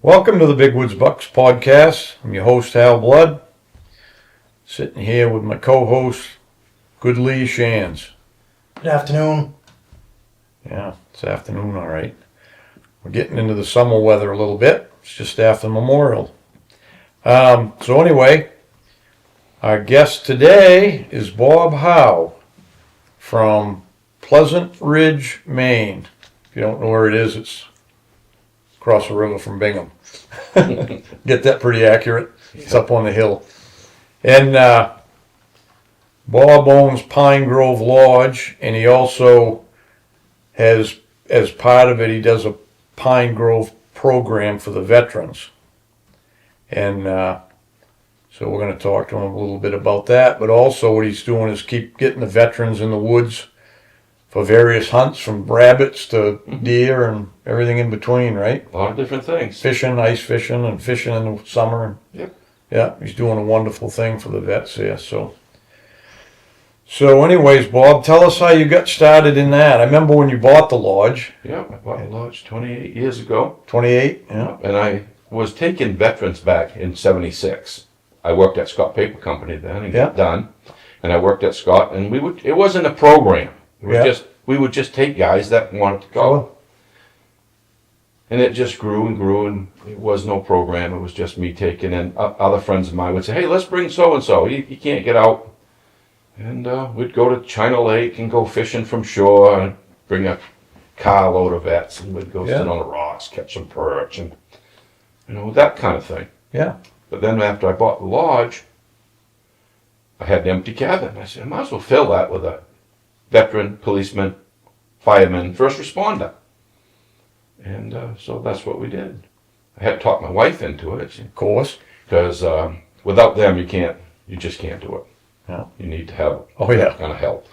Welcome to the Big Woods Bucks podcast. I'm your host, Hal Blood. Sitting here with my co-host, Good Lee Shands. Good afternoon. Yeah, it's afternoon, all right. We're getting into the summer weather a little bit. It's just after Memorial. So anyway, our guest today is Bob Howe from Pleasant Ridge, Maine. If you don't know where it is, it's across the river from Bingham. Get that pretty accurate. It's up on the hill. And Bob owns Pine Grove Lodge, and he also has, as part of it, he does a Pine Grove program for the veterans. And so we're going to talk to him a little bit about that, but also what he's doing is keep getting the veterans in the woods for various hunts, from rabbits to deer and everything in between, right? A lot of different things. Fishing, ice fishing, and fishing in the summer. Yep. Yeah, he's doing a wonderful thing for the vets here. So anyways, Bob, tell us how you got started in that. I remember when you bought the lodge. Yeah, I bought the lodge 28 years ago. 28, yeah. And I was taking veterans back in 76. I worked at Scott Paper Company then and got done. And I worked at Scott, and it wasn't a program. It was we would just take guys that wanted to go. Oh. And it just grew and grew, and it was no program. It was just me taking, and other friends of mine would say, hey, let's bring so-and-so. He can't get out. And we'd go to China Lake and go fishing from shore and bring a carload of vets, and we'd go sit on the rocks, catch some perch, and that kind of thing. Yeah. But then after I bought the lodge, I had an empty cabin. I said, I might as well fill that with a veteran, policeman, fireman, first responder. And so that's what we did. I had to talk my wife into it. Of course. Because without them, you just can't do it. Yeah. You need to have that kind of help.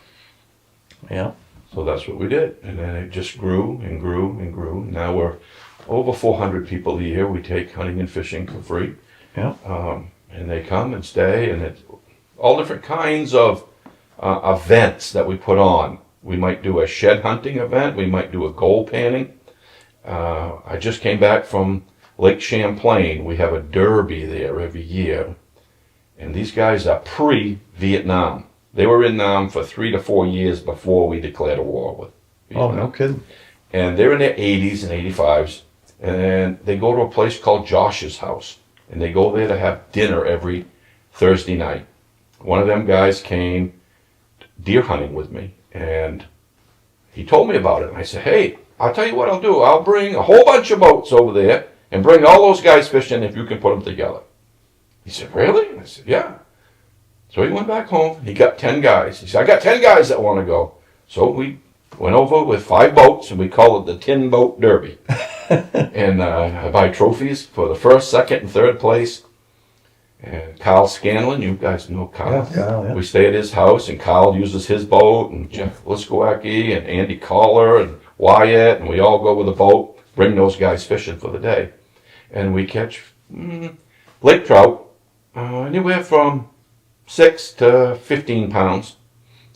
Yeah. So that's what we did. And then it just grew and grew and grew. Now we're over 400 people a year. We take hunting and fishing for free. Yeah. And they come and stay, and it's all different kinds of events that we put on. We might do a shed hunting event. We might do a gold panning. I just came back from Lake Champlain. We have a derby there every year. And these guys are pre-Vietnam. They were in Nam for 3 to 4 years before we declared a war with Vietnam. Oh, no kidding. And they're in their 80s and 85s. And they go to a place called Josh's house. And they go there to have dinner every Thursday night. One of them guys came deer hunting with me. And he told me about it. And I said, hey, I'll tell you what I'll do. I'll bring a whole bunch of boats over there and bring all those guys fishing if you can put them together. He said, really? And I said, yeah. So he went back home. He got 10 guys. He said, I got 10 guys that want to go. So we went over with 5 boats, and we call it the Tin Boat Derby. And I buy trophies for the first, second, and third place. And Kyle Scanlon, you guys know Kyle. Yeah. We stay at his house, and Kyle uses his boat, and Jeff Liskowacki, and Andy Collar, and Wyatt, and we all go with a boat, bring those guys fishing for the day. And we catch lake trout, anywhere from 6 to 15 pounds.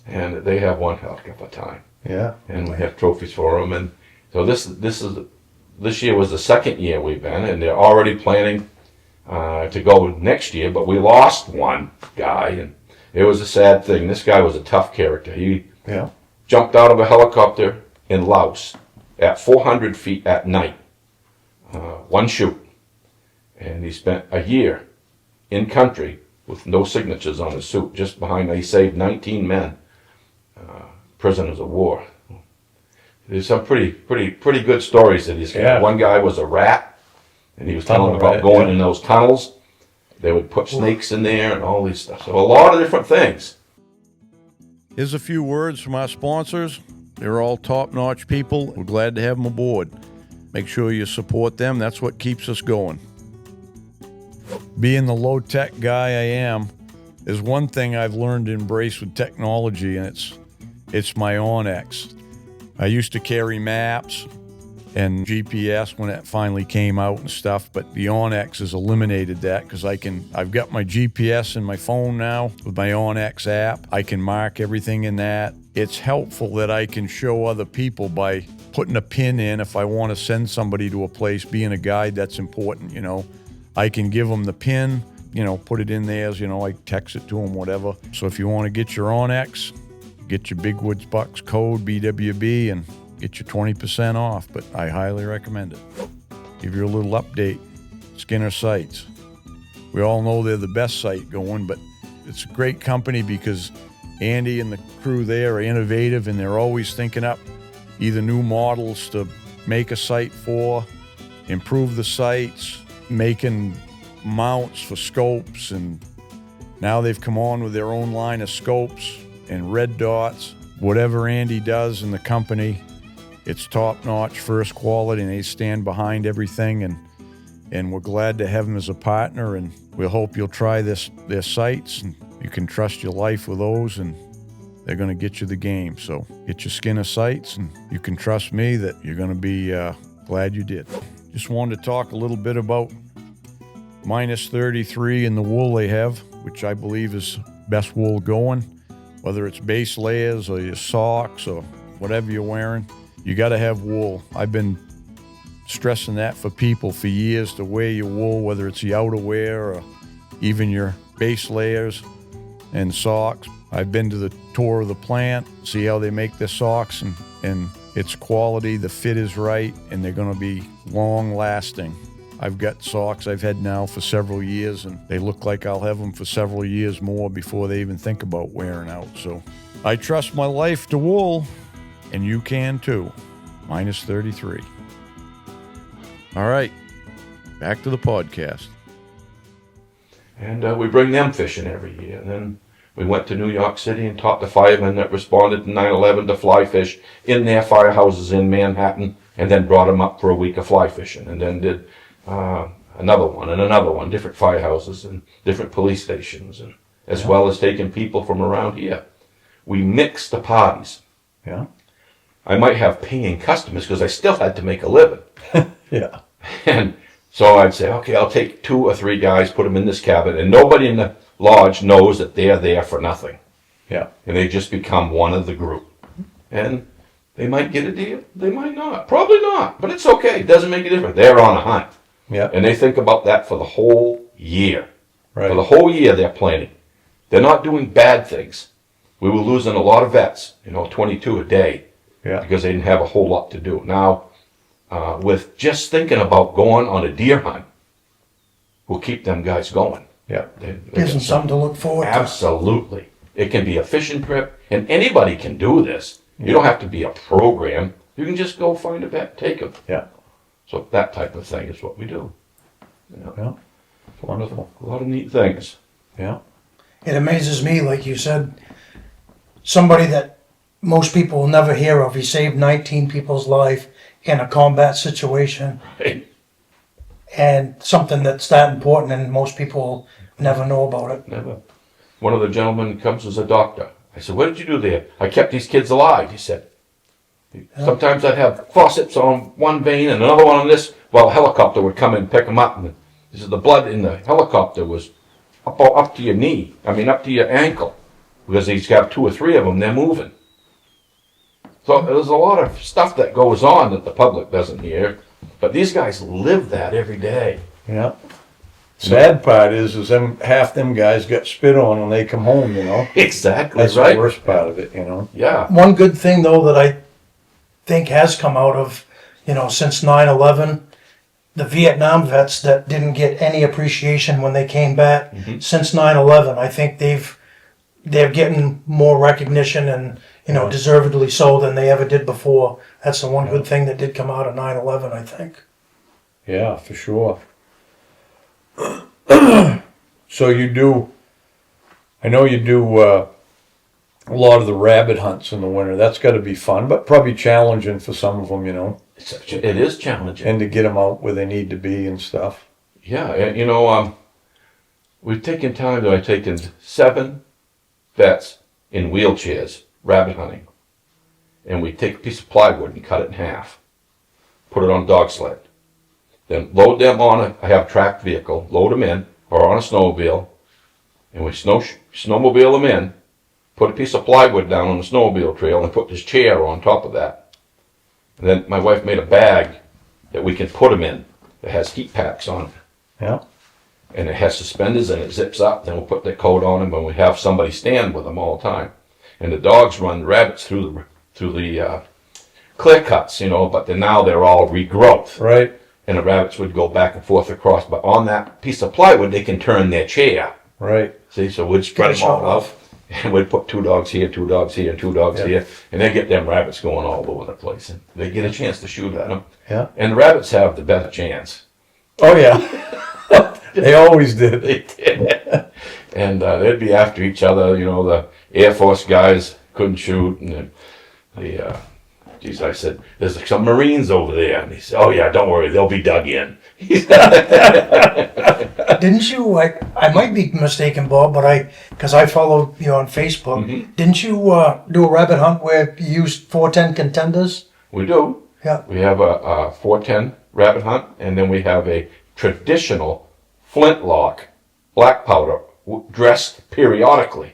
And they have one heck of a time. Yeah. And we have trophies for them. And so this year was the second year we've been, and they're already planning to go next year, but we lost one guy, and it was a sad thing. This guy was a tough character. He jumped out of a helicopter in Laos at 400 feet at night, one shoot, and he spent a year in country with no signatures on his suit, just behind. He saved 19 men, prisoners of war. There's some pretty good stories that he's got. Yeah. One guy was a rat, and he was telling about going in those tunnels. They would put snakes in there and all these stuff. So a lot of different things. Here's a few words from our sponsors. They're all top-notch people. We're glad to have them aboard. Make sure you support them. That's what keeps us going. Being the low-tech guy I am, there's one thing I've learned to embrace with technology, and it's my Onyx. I used to carry maps and GPS when it finally came out and stuff, but the Onyx has eliminated that because I've got my GPS in my phone now with my Onyx app. I can mark everything in that. it's helpful that I can show other people by putting a pin in if I want to send somebody to a place. Being a guide, that's important, you know. I can give them the pin, you know, put it in theirs, you know, I text it to them, whatever. So if you want to get your Onyx, get your Big Woods Bucks code, BWB, and get your 20% off, but I highly recommend it. Give you a little update. Skinner Sights. We all know they're the best site going, but it's a great company because Andy and the crew there are innovative and they're always thinking up either new models to make a site for, improve the sites, making mounts for scopes, and now they've come on with their own line of scopes and red dots. Whatever Andy does in the company, it's top-notch, first quality, and they stand behind everything, and we're glad to have them as a partner, and we hope you'll try their sites, and you can trust your life with those, and they're going to get you the game. So get your Skinner sights, and you can trust me that you're going to be glad you did. Just wanted to talk a little bit about minus 33 in the wool they have, which I believe is best wool going. Whether it's base layers or your socks or whatever you're wearing, you got to have wool. I've been stressing that for people for years, to wear your wool, whether it's the outerwear or even your base layers and socks. I've been to the tour of the plant, see how they make their socks, and it's quality, the fit is right, and they're going to be long lasting. I've got socks I've had now for several years, and they look like I'll have them for several years more before they even think about wearing out. So I trust my life to wool, and you can too. Minus 33. All right, back to the podcast. And we bring them fishing every year. And then we went to New York City and taught the firemen that responded to 9/11 to fly fish in their firehouses in Manhattan, and then brought them up for a week of fly fishing, and then did another one, different firehouses and different police stations, and as well as taking people from around here. We mixed the parties. Yeah. I might have paying customers because I still had to make a living. Yeah. And so I'd say, okay, I'll take 2 or 3 guys, put them in this cabin, and nobody in the lodge knows that they're there for nothing. Yeah. And they just become one of the group. And they might get a deal, they might not. Probably not, but it's okay. It doesn't make a difference. They're on a hunt. Yeah. And they think about that for the whole year. Right. For the whole year they're planning. They're not doing bad things. We were losing a lot of vets, 22 a day, because they didn't have a whole lot to do. Now, with just thinking about going on a deer hunt, will keep them guys going. Yeah. Gives them something to look forward to. Absolutely. It can be a fishing trip, and anybody can do this. You don't have to be a program. You can just go find a vet, take them. Yeah. So that type of thing is what we do. Yeah. Wonderful. A lot of neat things. Yeah. It amazes me, like you said, somebody that most people will never hear of. He saved 19 people's life in a combat situation, Right? and something that's that important, and most people never know about it. Never. One of the gentlemen comes as a doctor. I said, what did you do there? I kept these kids alive, he said. Sometimes I'd have forceps on one vein and another one on this, while a helicopter would come and pick them up. And he said the blood in the helicopter was up to your knee, up to your ankle, because he's got 2 or 3 of them, they're moving. So there's a lot of stuff that goes on that the public doesn't hear, but these guys live that every day. Yeah. Sad part is half them guys got spit on when they come home, Exactly. That's right. the worst part of it, Yeah. One good thing, though, that I think has come out of, since 9/11, the Vietnam vets that didn't get any appreciation when they came back, since 9/11, I think they're getting more recognition, and deservedly so, than they ever did before. That's the one good thing that did come out of 9/11, I think. Yeah, for sure. So I know you do a lot of the rabbit hunts in the winter. That's got to be fun, but probably challenging for some of them, It is challenging. and to get them out where they need to be and stuff. Yeah, and we've taken time. I've taken 7 vets in wheelchairs rabbit hunting, and we take a piece of plywood and cut it in half, put it on a dog sled, then load them on I have a tracked vehicle, load them in, or on a snowmobile, and we snowmobile them in, put a piece of plywood down on the snowmobile trail and put this chair on top of that. And then my wife made a bag that we can put them in. It has heat packs on it. Yeah. And it has suspenders and it zips up. Then we'll put the coat on them and we have somebody stand with them all the time. And the dogs run rabbits through the clear cuts, you know, but now they're all regrowth. Right. And the rabbits would go back and forth across. But on that piece of plywood, they can turn their chair. Right. See, so we'd spread them all out. And we'd put 2 dogs here, 2 dogs here, and 2 dogs here. And they get them rabbits going all over the place. And they get a chance to shoot at them. Yeah. And the rabbits have the better chance. Oh, yeah. They always did. They did. And they'd be after each other. You know, the Air Force guys couldn't shoot. And geez, I said, there's some Marines over there. And he said, oh, yeah, don't worry, they'll be dug in. Didn't you, I might be mistaken, Bob, but because I followed you on Facebook, didn't you do a rabbit hunt where you used 410 contenders? We do. Yeah. We have a 410 rabbit hunt, and then we have a traditional flintlock black powder dressed periodically.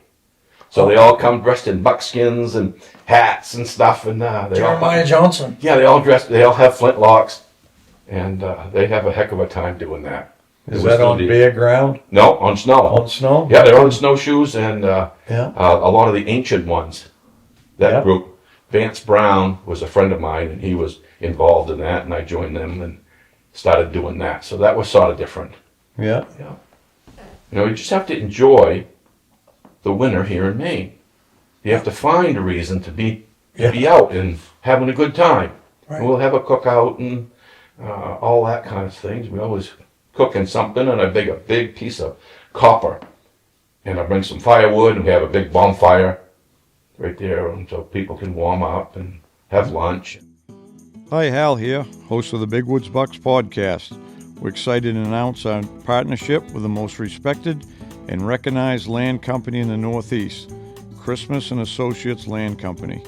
So they all come dressed in buckskins and hats and stuff, and Jeremiah Johnson. Yeah, they all have flintlocks, and they have a heck of a time doing that. Is that on bare ground? No, on snow. On snow? Yeah, they're on snowshoes, and a Yeah. lot of the ancient ones. That Yeah. group. Vance Brown was a friend of mine, and he was involved in that, and I joined them and started doing that. So that was sort of different. Yeah. Yeah. You know, you just have to enjoy the winter here in Maine. You have to find a reason to be out and having a good time. Right. We'll have a cookout and all that kind of things. We always cooking something, and I bake a big piece of copper, and I bring some firewood, and we have a big bonfire right there, and so people can warm up and have lunch. Hi, Hal here, host of the Big Woods Bucks podcast. We're excited to announce our partnership with the most respected and recognized land company in the Northeast, Christmas and Associates Land Company.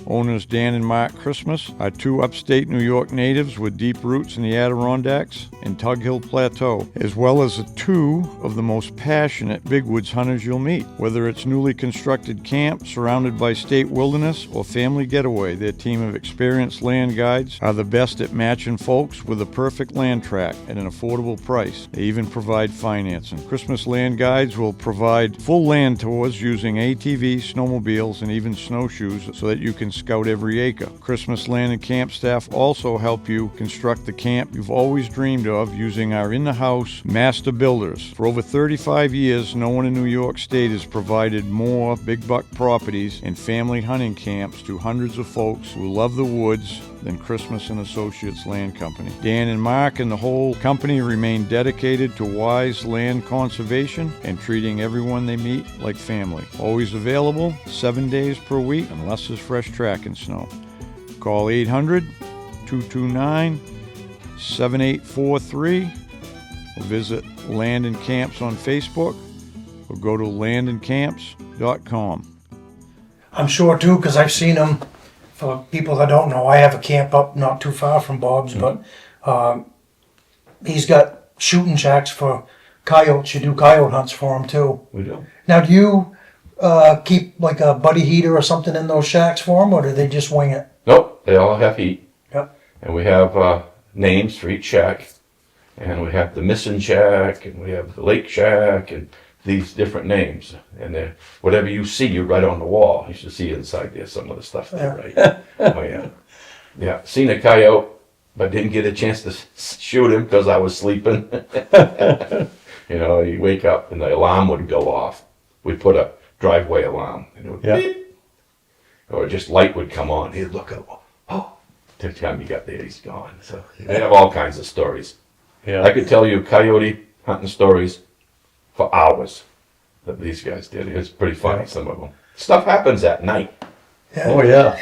Owners Dan and Mark Christmas are 2 upstate New York natives with deep roots in the Adirondacks and Tug Hill Plateau, as well as 2 of the most passionate big woods hunters you'll meet. Whether it's newly constructed camp surrounded by state wilderness or family getaway, their team of experienced land guides are the best at matching folks with the perfect land track at an affordable price. They even provide financing. Christmas Land Guides will provide full land tours using ATVs, snowmobiles, and even snowshoes so that you can scout every acre. Christmas Land and Camp staff also help you construct the camp you've always dreamed of using our in-the-house master builders. For over 35 years, no one in New York State has provided more big buck properties and family hunting camps to hundreds of folks who love the woods than Christmas and Associates Land Company. Dan and Mark and the whole company remain dedicated to wise land conservation and treating everyone they meet like family. Always available 7 days per week unless there's fresh tracking snow. Call 800-229-7843 or visit Land and Camps on Facebook or go to landandcamps.com. I'm sure too, because I've seen them. For people that don't know, I have a camp up not too far from Bob's, but he's got shooting shacks for coyotes. You do coyote hunts for them too. We do. Now, do you keep like a buddy heater or something in those shacks for them, or do they just wing it? Nope, they all have heat. Yep. And we have names for each shack. And we have the Missing Shack, and we have the Lake Shack, and these different names. And whatever you see, you write on the wall. You should see inside there some of the stuff they write. Oh, yeah. Yeah, seen a coyote, but didn't get a chance to shoot him because I was sleeping. You know, you wake up and the alarm would go off. We'd put a driveway alarm, and it would beep. Or just light would come on. He'd look up. Oh, by the time you got there, he's gone. So they have all kinds of stories. Yeah. I could tell you coyote hunting stories for hours that these guys did. It's pretty funny, some of them. Stuff happens at night. Yeah. Oh, yeah.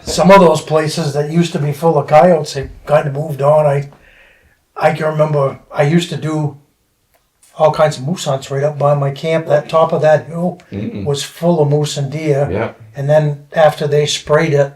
Some of those places that used to be full of coyotes, they kind of moved on. I can remember I used to do all kinds of moose hunts right up by my camp. That top of that hill was full of moose and deer. Yeah. And then after they sprayed it,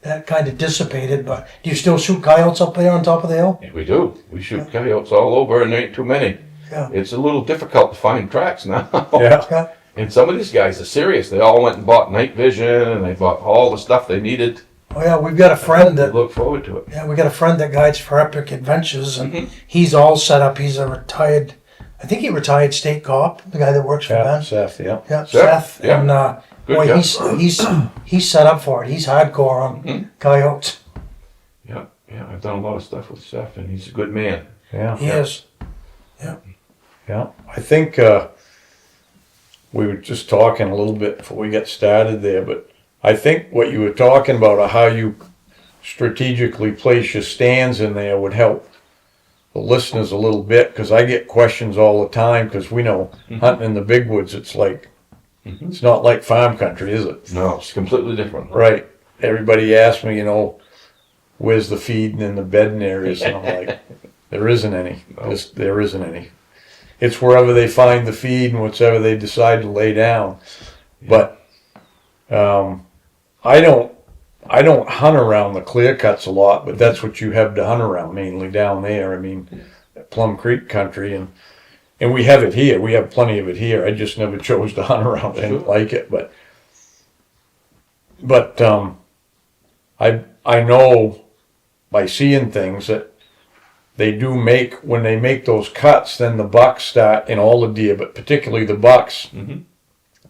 that kind of dissipated. But do you still shoot coyotes up there on top of the hill? Yeah, we do. We shoot coyotes all over, and there ain't too many. Yeah. It's a little difficult to find tracks now. Yeah. Yeah. And some of these guys are serious. They all went and bought night vision, and they bought all the stuff they needed. Oh yeah, we've got a friend They that look forward to it. yeah, we got a friend that guides for Epic Adventures, and Mhm. he's all set up. He's a retired, I think he retired state cop, the guy that works for Yeah, Ben. Seth, yeah. Yeah, Seth, Seth, yeah. and Good boy, guy. he's set up for it. He's hardcore on Mhm. coyotes. Yeah, yeah. I've done a lot of stuff with Seth, and he's a good man. Yeah. He is. Yeah, I think we were just talking a little bit before we got started there, but I think what you were talking about, or how you strategically place your stands in there, would help the listeners a little bit, because I get questions all the time, because we know hunting in the big woods, it's like, it's not like farm country, is it? No, it's completely different. Right. Everybody asks me, where's the feeding and the bedding areas, and I'm like, there isn't any. There isn't any. It's wherever they find the feed and whatever they decide to lay down. But I don't hunt around the clear cuts a lot, but that's what you have to hunt around mainly down there. I mean, Plum Creek country, and we have it here. We have plenty of it here. I just never chose to hunt around it. I didn't like it, but I know by seeing things that they do make, when they make those cuts, then the bucks start, and all the deer, but particularly the bucks,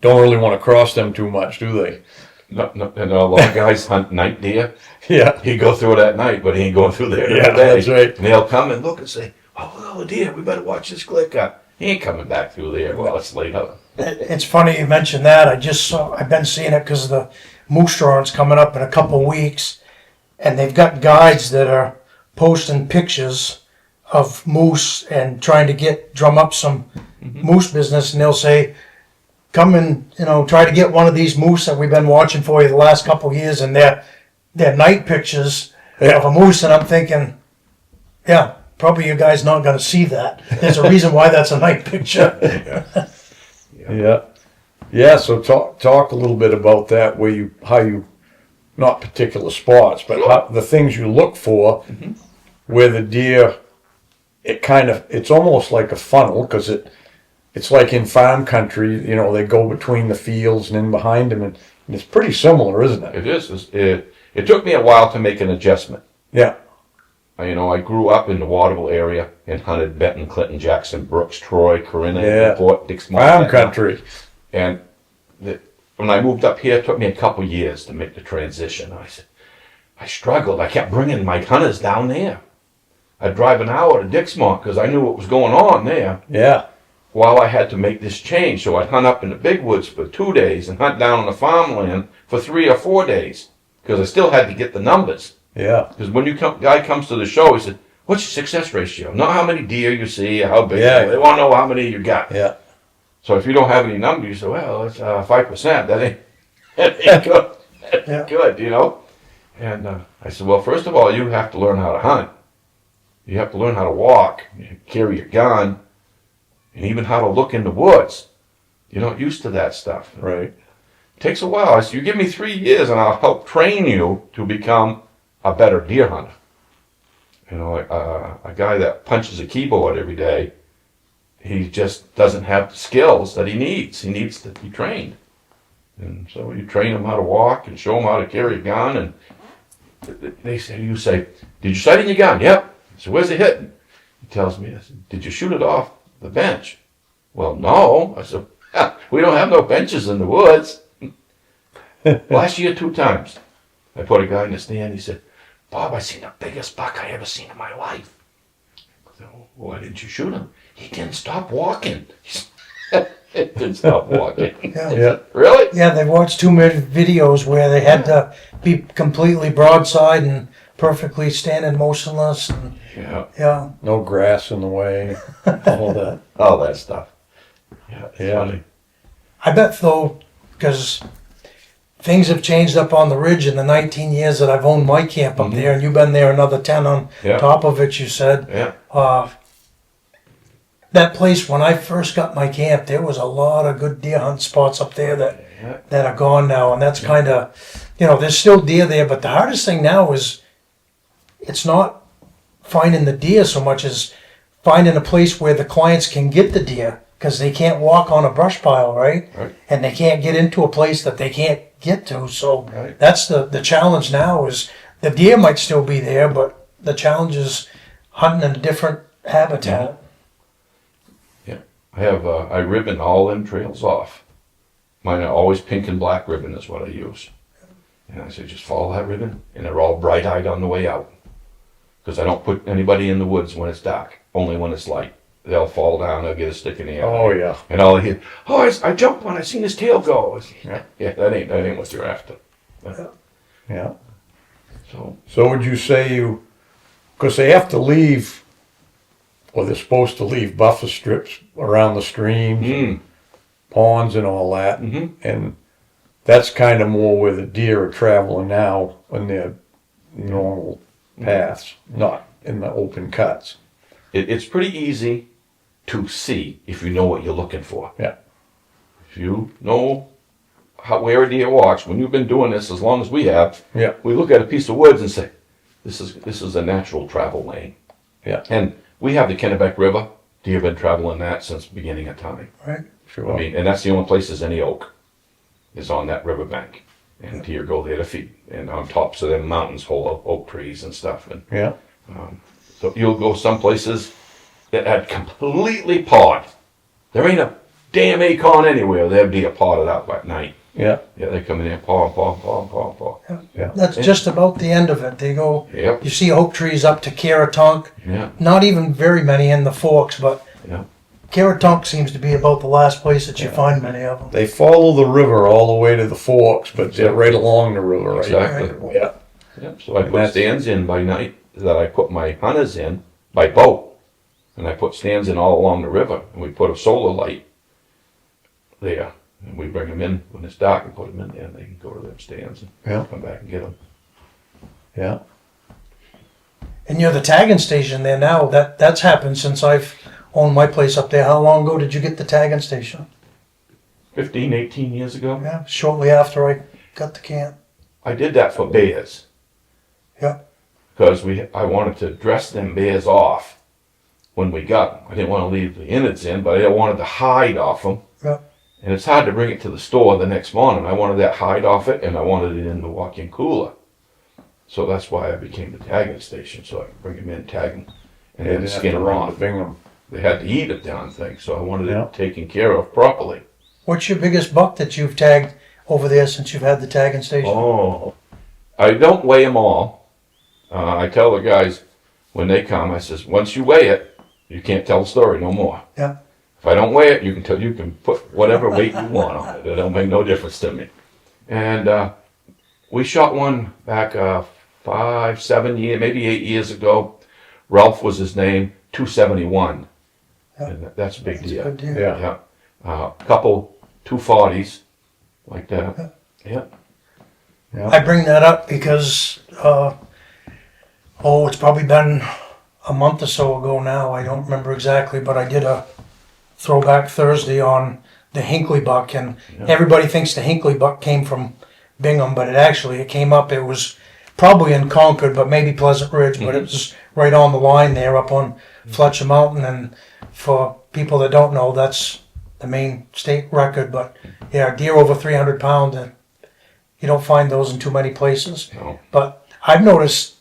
don't really want to cross them too much, do they? No, and a lot of guys hunt night deer. Yeah. He go through it at night, but he ain't going through there every Yeah, day. that's right. And they'll come and look and say, "Oh, look at the deer. We better watch this clear cut." He ain't coming back through there. Well, it's late up. It's funny you mentioned that. I've been seeing it because the moose drawing's coming up in a couple weeks, and they've got guides that are posting pictures of moose and trying to drum up some moose business, and they'll say, come and try to get one of these moose that we've been watching for you the last couple of years, and they're night pictures of a moose, and I'm thinking, yeah, probably you guys not going to see that. There's a reason why that's a night picture. Yeah. So talk a little bit about that, how you not particular spots, but how, the things you look for, where the deer, it's almost like a funnel, because it's like in farm country, they go between the fields and in behind them, and it's pretty similar, isn't it? It is. It took me a while to make an adjustment. Yeah. I grew up in the Waterville area and hunted Benton, Clinton, Jackson, Brooks, Troy, Corinna, Yeah. Fort Dix, Farm country. And when I moved up here, it took me a couple years to make the transition. I struggled. I kept bringing my hunters down there. I'd drive an hour to Dixmont because I knew what was going on there. Yeah. While I had to make this change, so I'd hunt up in the big woods for 2 days and hunt down on the farmland for 3 or 4 days because I still had to get the numbers. Yeah. Because when guy comes to the show, he said, "What's your success ratio? Not how many deer you see, how big. Yeah. They want to know how many you got." Yeah. So if you don't have any numbers, you say, "Well, it's 5%. That ain't good. That ain't good, And I said, "Well, first of all, you have to learn how to hunt. You have to learn how to walk, carry your gun, and even how to look in the woods. You're not used to that stuff. Right. It takes a while. I said, you give me 3 years, and I'll help train you to become a better deer hunter. A guy that punches a keyboard every day, he just doesn't have the skills that he needs. He needs to be trained. And so you train him how to walk and show him how to carry a gun. And you say, "Did you sight in your gun?" "Yep." So where's it hitting? He tells me, I said, "Did you shoot it off the bench?" "Well, no." I said, "We don't have no benches in the woods." Last year, 2 times. I put a guy in the stand. He said, "Bob, I seen the biggest buck I ever seen in my life." I said, "Well, why didn't you shoot him?" "He didn't stop walking." He didn't stop walking. Yeah. Really? Yeah, they watched too many videos where they had to be completely broadside and perfectly standing motionless. And, Yeah. No grass in the way. All that. All that stuff. Yeah. It's Yeah. funny. I bet though, because things have changed up on the ridge in the 19 years that I've owned my camp up there, and you've been there another 10 on Yeah. top of it, you said. Yeah. That place, when I first got my camp, there was a lot of good deer hunt spots up there that are gone now, and that's kind of, there's still deer there, but the hardest thing now is it's not finding the deer so much as finding a place where the clients can get the deer, because they can't walk on a brush pile, right? Right. And they can't get into a place that they can't get to. So Right. that's the challenge now is the deer might still be there, but the challenge is hunting in a different habitat. Yeah. I ribbon all them trails off. Mine are always pink and black ribbon is what I use. And I say, just follow that ribbon, and they're all bright-eyed on the way out. Because I don't put anybody in the woods when it's dark, only when it's light. They'll fall down, they'll get a stick in the eye. Oh, yeah. And all I hear, oh, I jumped when I seen his tail go. Yeah. Yeah, that ain't what you're after. Yeah. So, So would you say because they have to leave, or they're supposed to leave buffer strips around the streams, ponds and all that, and that's kind of more where the deer are traveling now on their normal paths, not in the open cuts. it's pretty easy to see if you know what you're looking for. Yeah. If you know where a deer walks, when you've been doing this as long as we have, Yeah. we look at a piece of woods and say, this is a natural travel lane. Yeah. And we have the Kennebec River. Deer have been traveling that since the beginning of time. Right? Sure. I mean, and that's the only place there's any oak, is on that riverbank. And deer go there to feed. And on tops of them mountains full of oak trees and stuff. And yeah. so you'll go some places that had completely pawed. There ain't a damn acorn anywhere. They'll be potted up at night. Yeah. Yeah, they come in there, paw. Yeah. That's just about the end of it. They go, Yep. you see oak trees up to Caratonk, Yeah, not even very many in the forks, but yeah. Caratonk seems to be about the last place that you find many of them. They follow the river all the way to the forks, but they're right along the river, right? Exactly. Yeah. Yeah. So I And put that's- stands in by night that I put my hunters in by boat. And I put stands in all along the river. And we put a solar light there. And we bring them in when it's dark and put them in there. And they can go to them stands and Yeah. come back and get them. Yeah. And you're the tagging station there now. That's happened since I've owned my place up there. How long ago did you get the tagging station? 15, 18 years ago. Yeah, shortly after I got the camp. I did that for bears. Yeah. Because I wanted to dress them bears off when we got them. I didn't want to leave the innards in, but I wanted the hide off them. Yeah. And it's hard to bring it to the store the next morning. I wanted that hide off it, and I wanted it in the walk-in cooler. So that's why I became the tagging station, so I could bring them in, tag them, and They then didn't have skin to them run off. to Bingham. They had to eat a darn thing, so I wanted Yeah. it taken care of properly. What's your biggest buck that you've tagged over there since you've had the tagging station? Oh, I don't weigh them all. I tell the guys when they come, I says, once you weigh it, you can't tell the story no more. Yeah. If I don't weigh it, you can put whatever weight you want on it. It don't make no difference to me. And we shot one back 5, 7 years, maybe 8 years ago. Ralph was his name, 271. Yeah. And that's a big That's a deal. good deal. Yeah. Yeah. Couple 240s, like that. Yeah. I bring that up because, it's probably been a month or so ago now. I don't remember exactly, but I did a throwback Thursday on the Hinckley buck, and everybody thinks the Hinckley buck came from Bingham, but it came up. It was probably in Concord, but maybe Pleasant Ridge, but it was right on the line there up on Fletcher Mountain. And for people that don't know, that's the main state record. But yeah, deer over 300 pounds, and you don't find those in too many places. No. But I've noticed,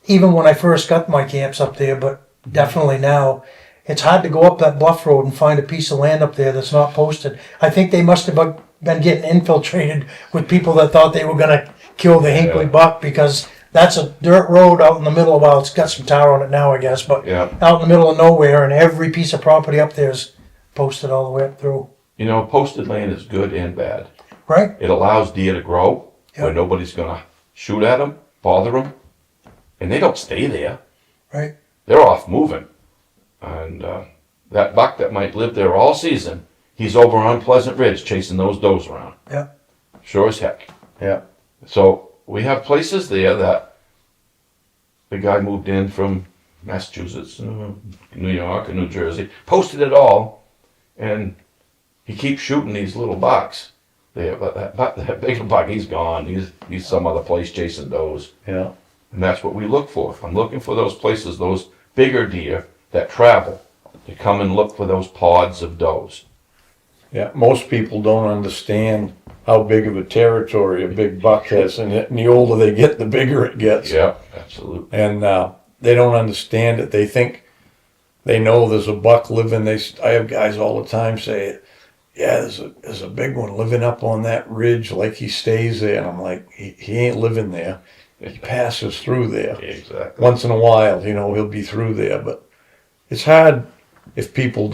even when I first got my camps up there, but definitely now, it's hard to go up that bluff road and find a piece of land up there that's not posted. I think they must have been getting infiltrated with people that thought they were going to kill the Hinckley buck, because that's a dirt road out in the middle of, well, it's got some tar on it now, I guess, but out in the middle of nowhere, and every piece of property up there is posted all the way up through. You know, posted land is good and bad. Right? It allows deer to grow where nobody's going to shoot at them, bother them, and they don't stay there. Right. They're off moving. And that buck that might live there all season, he's over on Pleasant Ridge chasing those does around. Yeah. Sure as heck. Yeah. So we have places there that the guy moved in from Massachusetts, New York, and New Jersey, posted it all, and he keeps shooting these little bucks. But that bigger buck, he's gone. He's some other place chasing does. Yeah. And that's what we look for. I'm looking for those places, those bigger deer that travel. to come and look for those pods of does. Yeah, most people don't understand how big of a territory a big buck has, and the older they get, the bigger it gets. Yeah, absolutely. And they don't understand it. They think they know there's a buck living. I have guys all the time say, "Yeah, there's a big one living up on that ridge, like he stays there." And I'm like, he ain't living there. He passes through there. Exactly. Once in a while, he'll be through there. But it's hard if people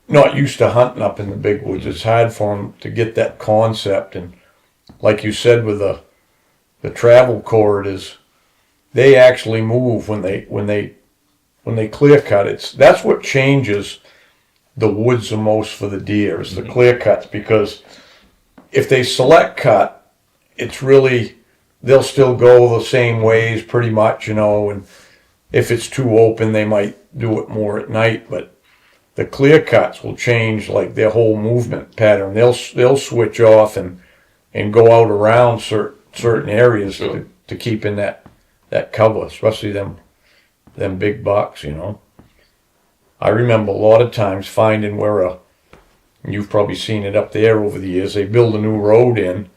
not used to hunting up in the big woods. It's hard for them to get that concept. And like you said with the travel corridors, they actually move when they clear cut. That's what changes the woods the most for the deer is the clear cuts, because if they select cut, it's really, they'll still go the same ways pretty much, and if it's too open, they might do it more at night. But the clear cuts will change like their whole movement pattern. They'll switch off and go out around certain areas to keep in that cover, especially them big bucks, I remember a lot of times finding where you've probably seen it up there over the years, they build a new road in.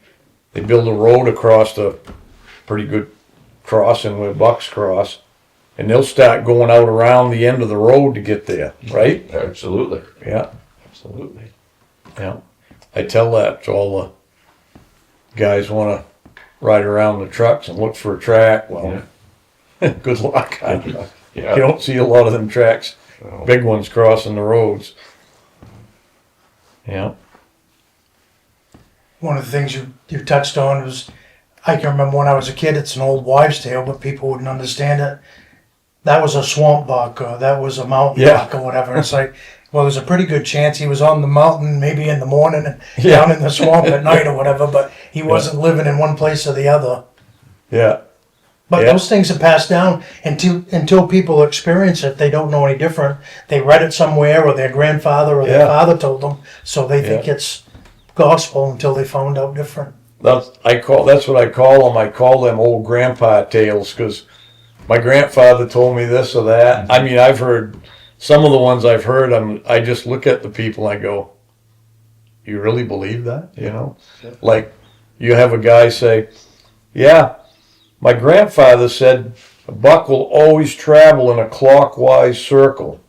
They build a road across a pretty good crossing where bucks cross, and they'll start going out around the end of the road to get there, right? Absolutely. Yeah. Absolutely. Yeah. I tell that to all the guys want to ride around the trucks and look for a track. Well, good luck. Yeah. You don't see a lot of them tracks, big ones crossing the roads. Yeah. One of the things you touched on was, I can remember when I was a kid, it's an old wives' tale, but people wouldn't understand it. That was a swamp buck, or that was a mountain buck, or whatever. It's like, well, there's a pretty good chance he was on the mountain maybe in the morning and down in the swamp at night or whatever, but he wasn't living in one place or the other. Yeah. But those things are passed down until people experience it. They don't know any different. They read it somewhere, or their grandfather or their father told them, so they think it's gospel until they found out different. That's what I call them. I call them old grandpa tales, because my grandfather told me this or that. I mean, I've heard some of the ones I've heard. I just look at the people and I go, "You really believe that?" Like you have a guy say, "Yeah, my grandfather said a buck will always travel in a clockwise circle,"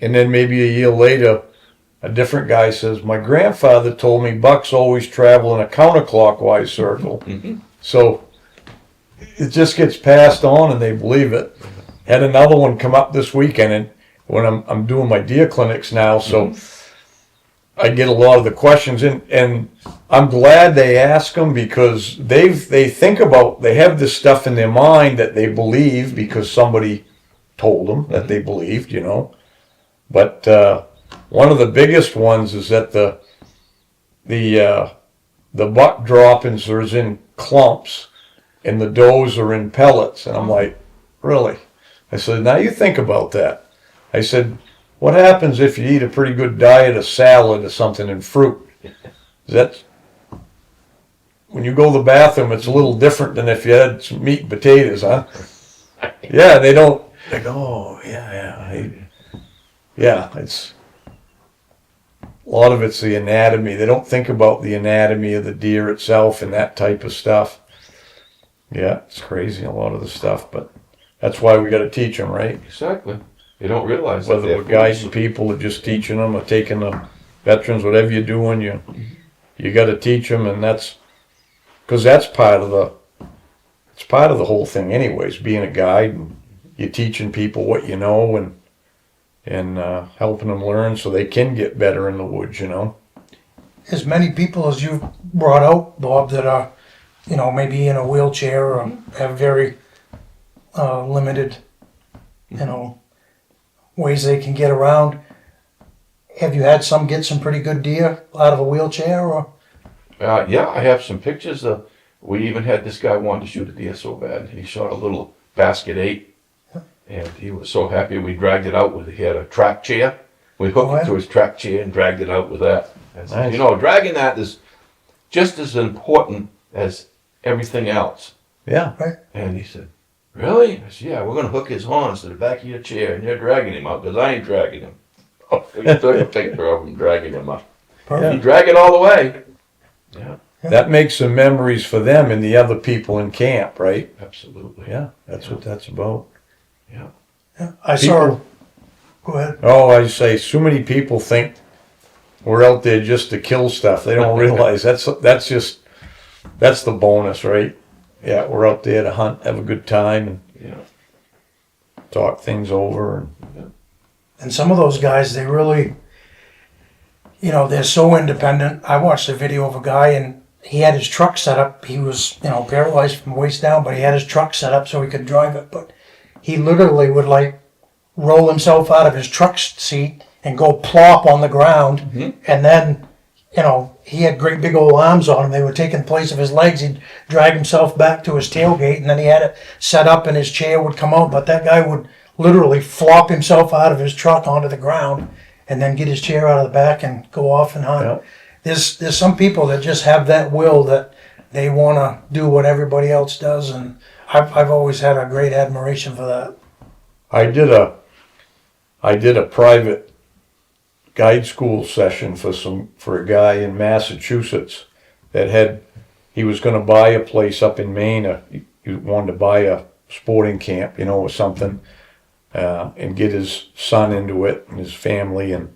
and then maybe a year later, a different guy says, "My grandfather told me bucks always travel in a counterclockwise circle." Mm-hmm. So it just gets passed on and they believe it. Had another one come up this weekend, and when I'm doing my deer clinics now, so I get a lot of the questions in, and I'm glad they ask them, because they have this stuff in their mind that they believe because somebody told them that they believed, But one of the biggest ones is that the buck droppings are in clumps and the does are in pellets. And I'm like, really? I said, now you think about that. I said, what happens if you eat a pretty good diet of salad or something and fruit? When you go to the bathroom, it's a little different than if you had some meat and potatoes, huh? Yeah, they go, oh, it's... A lot of it's the anatomy. They don't think about the anatomy of the deer itself and that type of stuff. Yeah, it's crazy, a lot of the stuff, but that's why we got to teach them, right? Exactly. They don't realize whether we're guiding people or just teaching them or taking the veterans, whatever you're doing, you got to teach them, and that's because that's part of the whole thing, anyways. Being a guide, and you're teaching people what you know and helping them learn so they can get better in the woods, As many people as you've brought out, Bob, that are, maybe in a wheelchair or have very limited, ways they can get around. Have you had some get some pretty good deer out of a wheelchair? Or? Yeah, I have some pictures. We even had this guy wanted to shoot a deer so bad. He shot a little basket 8. And he was so happy we dragged it out he had a track chair. We hooked it to his track chair and dragged it out with that. And nice. Dragging that is just as important as everything else. Yeah. Right. And he said, Really? I said, yeah, we're going to hook his horns to the back of your chair and you're dragging him out because I ain't dragging him. He took a picture of him dragging him up. Perfect. He drag it all the way. Yeah, That makes some memories for them and the other people in camp, right? absolutely. Yeah, that's what that's about. Yeah. Yeah. I saw. People- Go ahead. Oh, I say, so many people think we're out there just to kill stuff. They don't realize that's the bonus, right? Yeah, we're out there to hunt, have a good time, and Yeah. talk things over. And some of those guys, they really, they're so independent. I watched a video of a guy and he had his truck set up. He was, paralyzed from the waist down, but he had his truck set up so he could drive it. But he literally would roll himself out of his truck seat and go plop on the ground. And then, he had great big old arms on him. They were taking place of his legs. He'd drag himself back to his tailgate and then he had it set up and his chair would come out. But that guy would literally flop himself out of his truck onto the ground and then get his chair out of the back and go off and hunt. Yeah. There's some people that just have that will that they want to do what everybody else does, and I've always had a great admiration for that. I did a private guide school session for a guy in Massachusetts that he was going to buy a place up in Maine. He wanted to buy a sporting camp, or something, and get his son into it and his family, and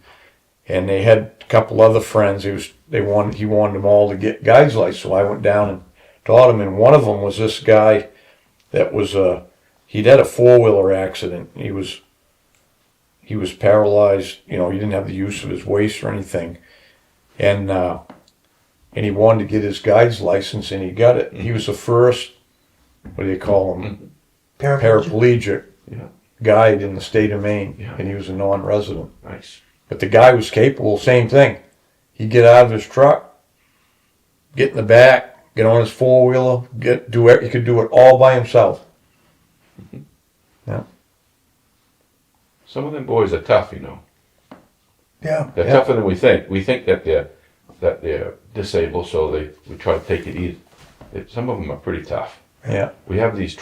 they had a couple other friends. He wanted them all to get guides license. So I went down and taught him, and one of them was this guy that was he'd had a 4-wheeler accident. He was paralyzed. He didn't have the use of his waist or anything, and he wanted to get his guide's license, and he got it. He was the first, what do you call him, paraplegic Yeah. guide in the state of Maine, Yeah. and he was a non-resident. Nice. But the guy was capable. Same thing. He'd get out of his truck, get in the back, get on his 4-wheeler, he could do it all by himself. Yeah. Some of them boys are tough, Yeah. They're Yeah. tougher than we think. We think that they're disabled, so we try to take it easy. Some of them are pretty tough. Yeah. We have these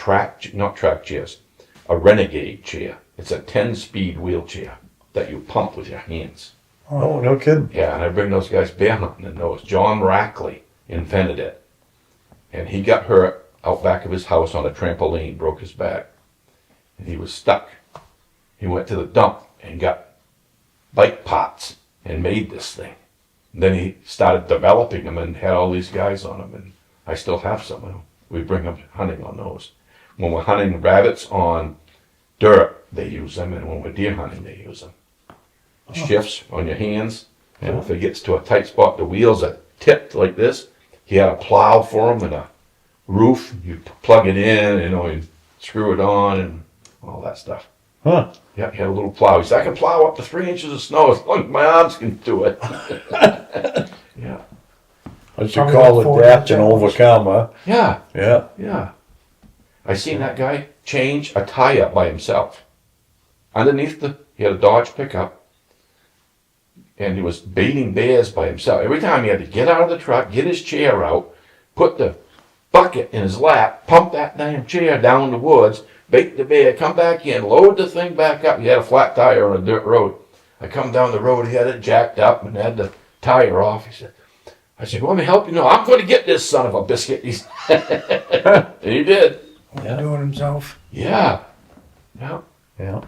not track chairs, a Renegade chair. It's a 10-speed wheelchair that you pump with your hands. Oh, no kidding. Yeah, and I bring those guys bear hunting and those. John Rackley invented it. And he got hurt out back of his house on a trampoline, broke his back. And he was stuck. He went to the dump and got bike parts and made this thing. And then he started developing them and had all these guys on them. And I still have some of them. We bring them hunting on those. When we're hunting rabbits on dirt, they use them. And when we're deer hunting, they use them. Shifts on your hands. And if it gets to a tight spot, the wheels are tipped like this. He had a plow for them and a roof. You plug it in, you screw it on and all that stuff. Huh. Yeah, he had a little plow. He said, I can plow up to 3 inches of snow as long as my arms can do it. Yeah. What you Probably call about 40 adapt and hours. overcome, huh? Yeah, Yeah. yeah. I seen that guy change a tire by himself. Underneath he had a Dodge pickup, and he was baiting bears by himself. Every time he had to get out of the truck, get his chair out, put the bucket in his lap, pump that damn chair down the woods, bait the bear, come back in, load the thing back up. He had a flat tire on a dirt road. I come down the road, he had it jacked up and had the tire off. I said, want me to help you? No, I'm going to get this son of a biscuit. And he did. Yeah. Doing himself. Yeah. Yeah. Yeah.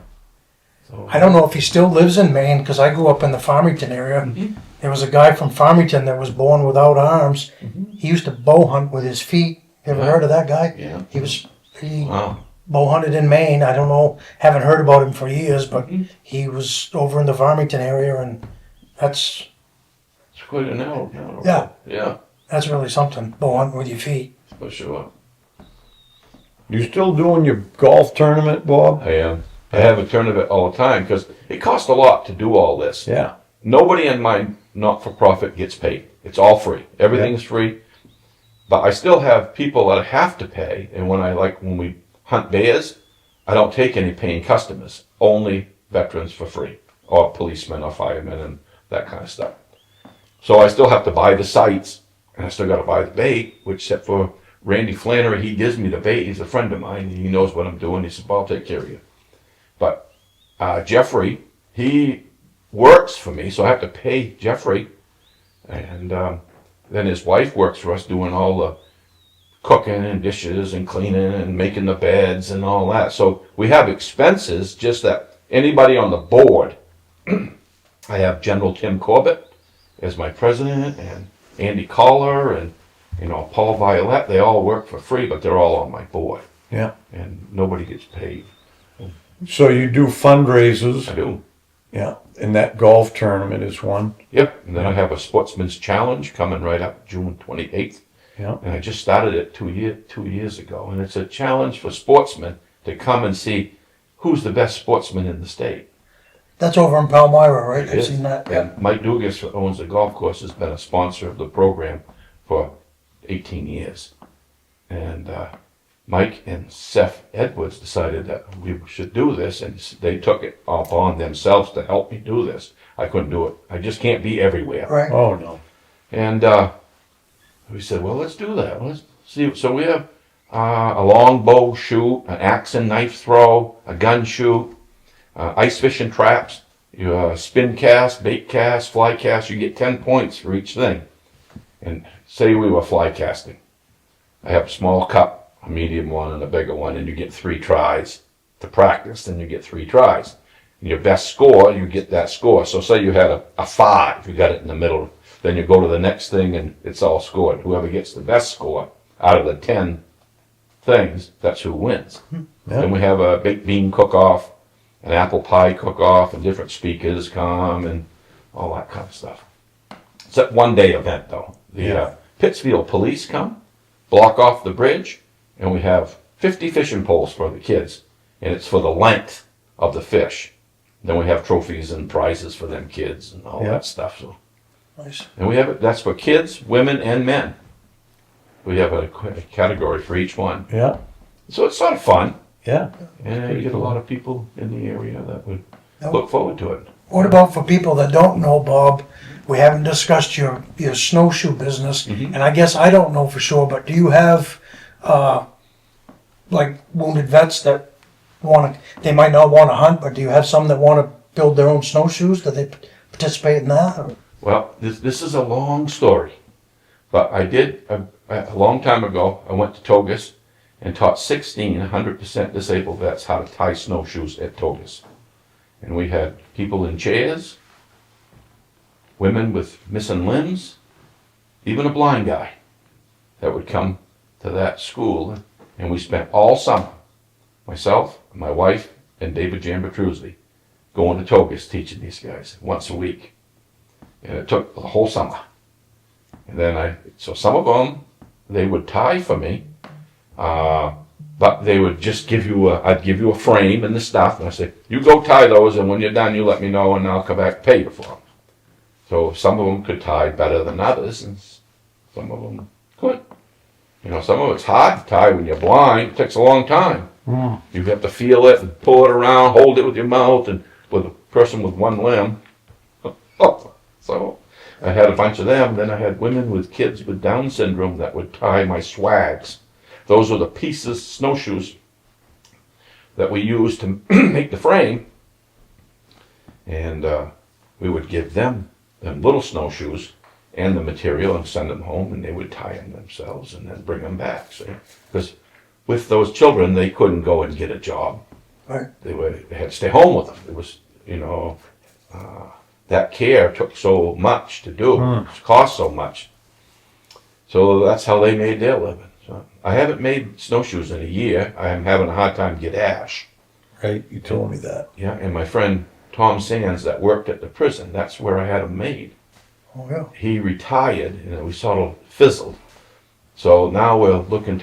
So, I don't know if he still lives in Maine because I grew up in the Farmington area. There was a guy from Farmington that was born without arms. He used to bow hunt with his feet. You ever Yeah. heard of that guy? Yeah. He wow. bow hunted in Maine. I don't know, haven't heard about him for years, but he was over in the Farmington area, and that's It's quite an L. Yeah. Yeah, really something. Bow hunting with your feet. for sure. You still doing your golf tournament, Bob? I am. I have a tournament all the time because it costs a lot to do all this. Yeah. Nobody in my not-for-profit gets paid. It's all free. Everything is free. But I still have people that I have to pay. And when we hunt bears, I don't take any paying customers. Only veterans for free, or policemen or firemen and that kind of stuff. So I still have to buy the sites, and I still got to buy the bait, which except for Randy Flannery, he gives me the bait. He's a friend of mine. He knows what I'm doing. He said, "I'll take care of you." But Jeffrey, he works for me, so I have to pay Jeffrey. And then his wife works for us doing all the cooking and dishes and cleaning and making the beds and all that. So we have expenses, just that anybody on the board, I have General Tim Corbett as my president, and Andy Collar, and Paul Violette. They all work for free, but they're all on my board. Yeah. And nobody gets paid. So you do fundraisers. I do. Yeah. And that golf tournament is one. Yep. And then I have a Sportsman's Challenge coming right up June 28th. Yeah. And I just started it 2 years ago. And it's a challenge for sportsmen to come and see who's the best sportsman in the state. That's over in Palmyra, right? I've Yes. seen that. And Mike Dugas, who owns the golf course, has been a sponsor of the program for 18 years. And Mike and Seth Edwards decided that we should do this, and they took it upon themselves to help me do this. I couldn't do it. I just can't be everywhere. Right. Oh, no. And we said, well, let's do that. Let's see. So we have a long bow shoot, an axe and knife throw, a gun shoot, ice fishing traps, spin cast, bait cast, fly cast. You get 10 points for each thing. And say we were fly casting. I have a small cup, a medium one, and a bigger one, and you get 3 tries to practice. Then you get 3 tries. And your best score, you get that score. So say you had a 5, you got it in the middle. Then you go to the next thing, and it's all scored. Whoever gets the best score out of the 10 things, that's who wins. Yeah. Then we have a baked bean cook-off, an apple pie cook-off, and different speakers come, and all that kind of stuff. It's a one-day event, though. The Pittsfield police come, block off the bridge, and we have 50 fishing poles for the kids, and it's for the length of the fish. Then we have trophies and prizes for them kids and all that stuff. So, Nice. and we have it. That's for kids, women, and men. We have a category for each one. Yeah. So it's sort of fun, Yeah. and you get a lot of people in the area that would look forward to it. What about for people that don't know, Bob? We haven't discussed your snowshoe business, and I guess I don't know for sure, but do you have like wounded vets that they might not want to hunt, but do you have some that want to build their own snowshoes? Do they participate in that? Or? Well, this is a long story, but I did, a long time ago, I went to Togus and taught 16 100% disabled vets how to tie snowshoes at Togus. And we had people in chairs, women with missing limbs, even a blind guy that would come to that school. And we spent all summer, myself, my wife, and David Jambertruzzi, going to Togus teaching these guys once a week. And it took the whole summer. And then so some of them, they would tie for me, but they would just I'd give you a frame and the stuff, and I say, you go tie those, and when you're done, you let me know, and I'll come back and pay you for them. So some of them could tie better than others, and some of them couldn't. Some of it's hard to tie when you're blind. It takes a long time. Mm. You have to feel it and pull it around, hold it with your mouth, and with a person with one limb. So I had a bunch of them. Then I had women with kids with Down syndrome that would tie my swags. Those are the pieces, snowshoes, that we used to make the frame. And we would give them little snowshoes and the material and send them home, and they would tie them themselves and then bring them back. Because with those children, they couldn't go and get a job. Right. They had to stay home with them. It was, that care took so much to do. It cost so much. So that's how they made their living. So I haven't made snowshoes in a year. I'm having a hard time to get ash. Right. You told me that. Yeah, and my friend Tom Sands that worked at the prison, that's where I had them made. Oh yeah. He retired, and we sort of fizzled. So now we're looking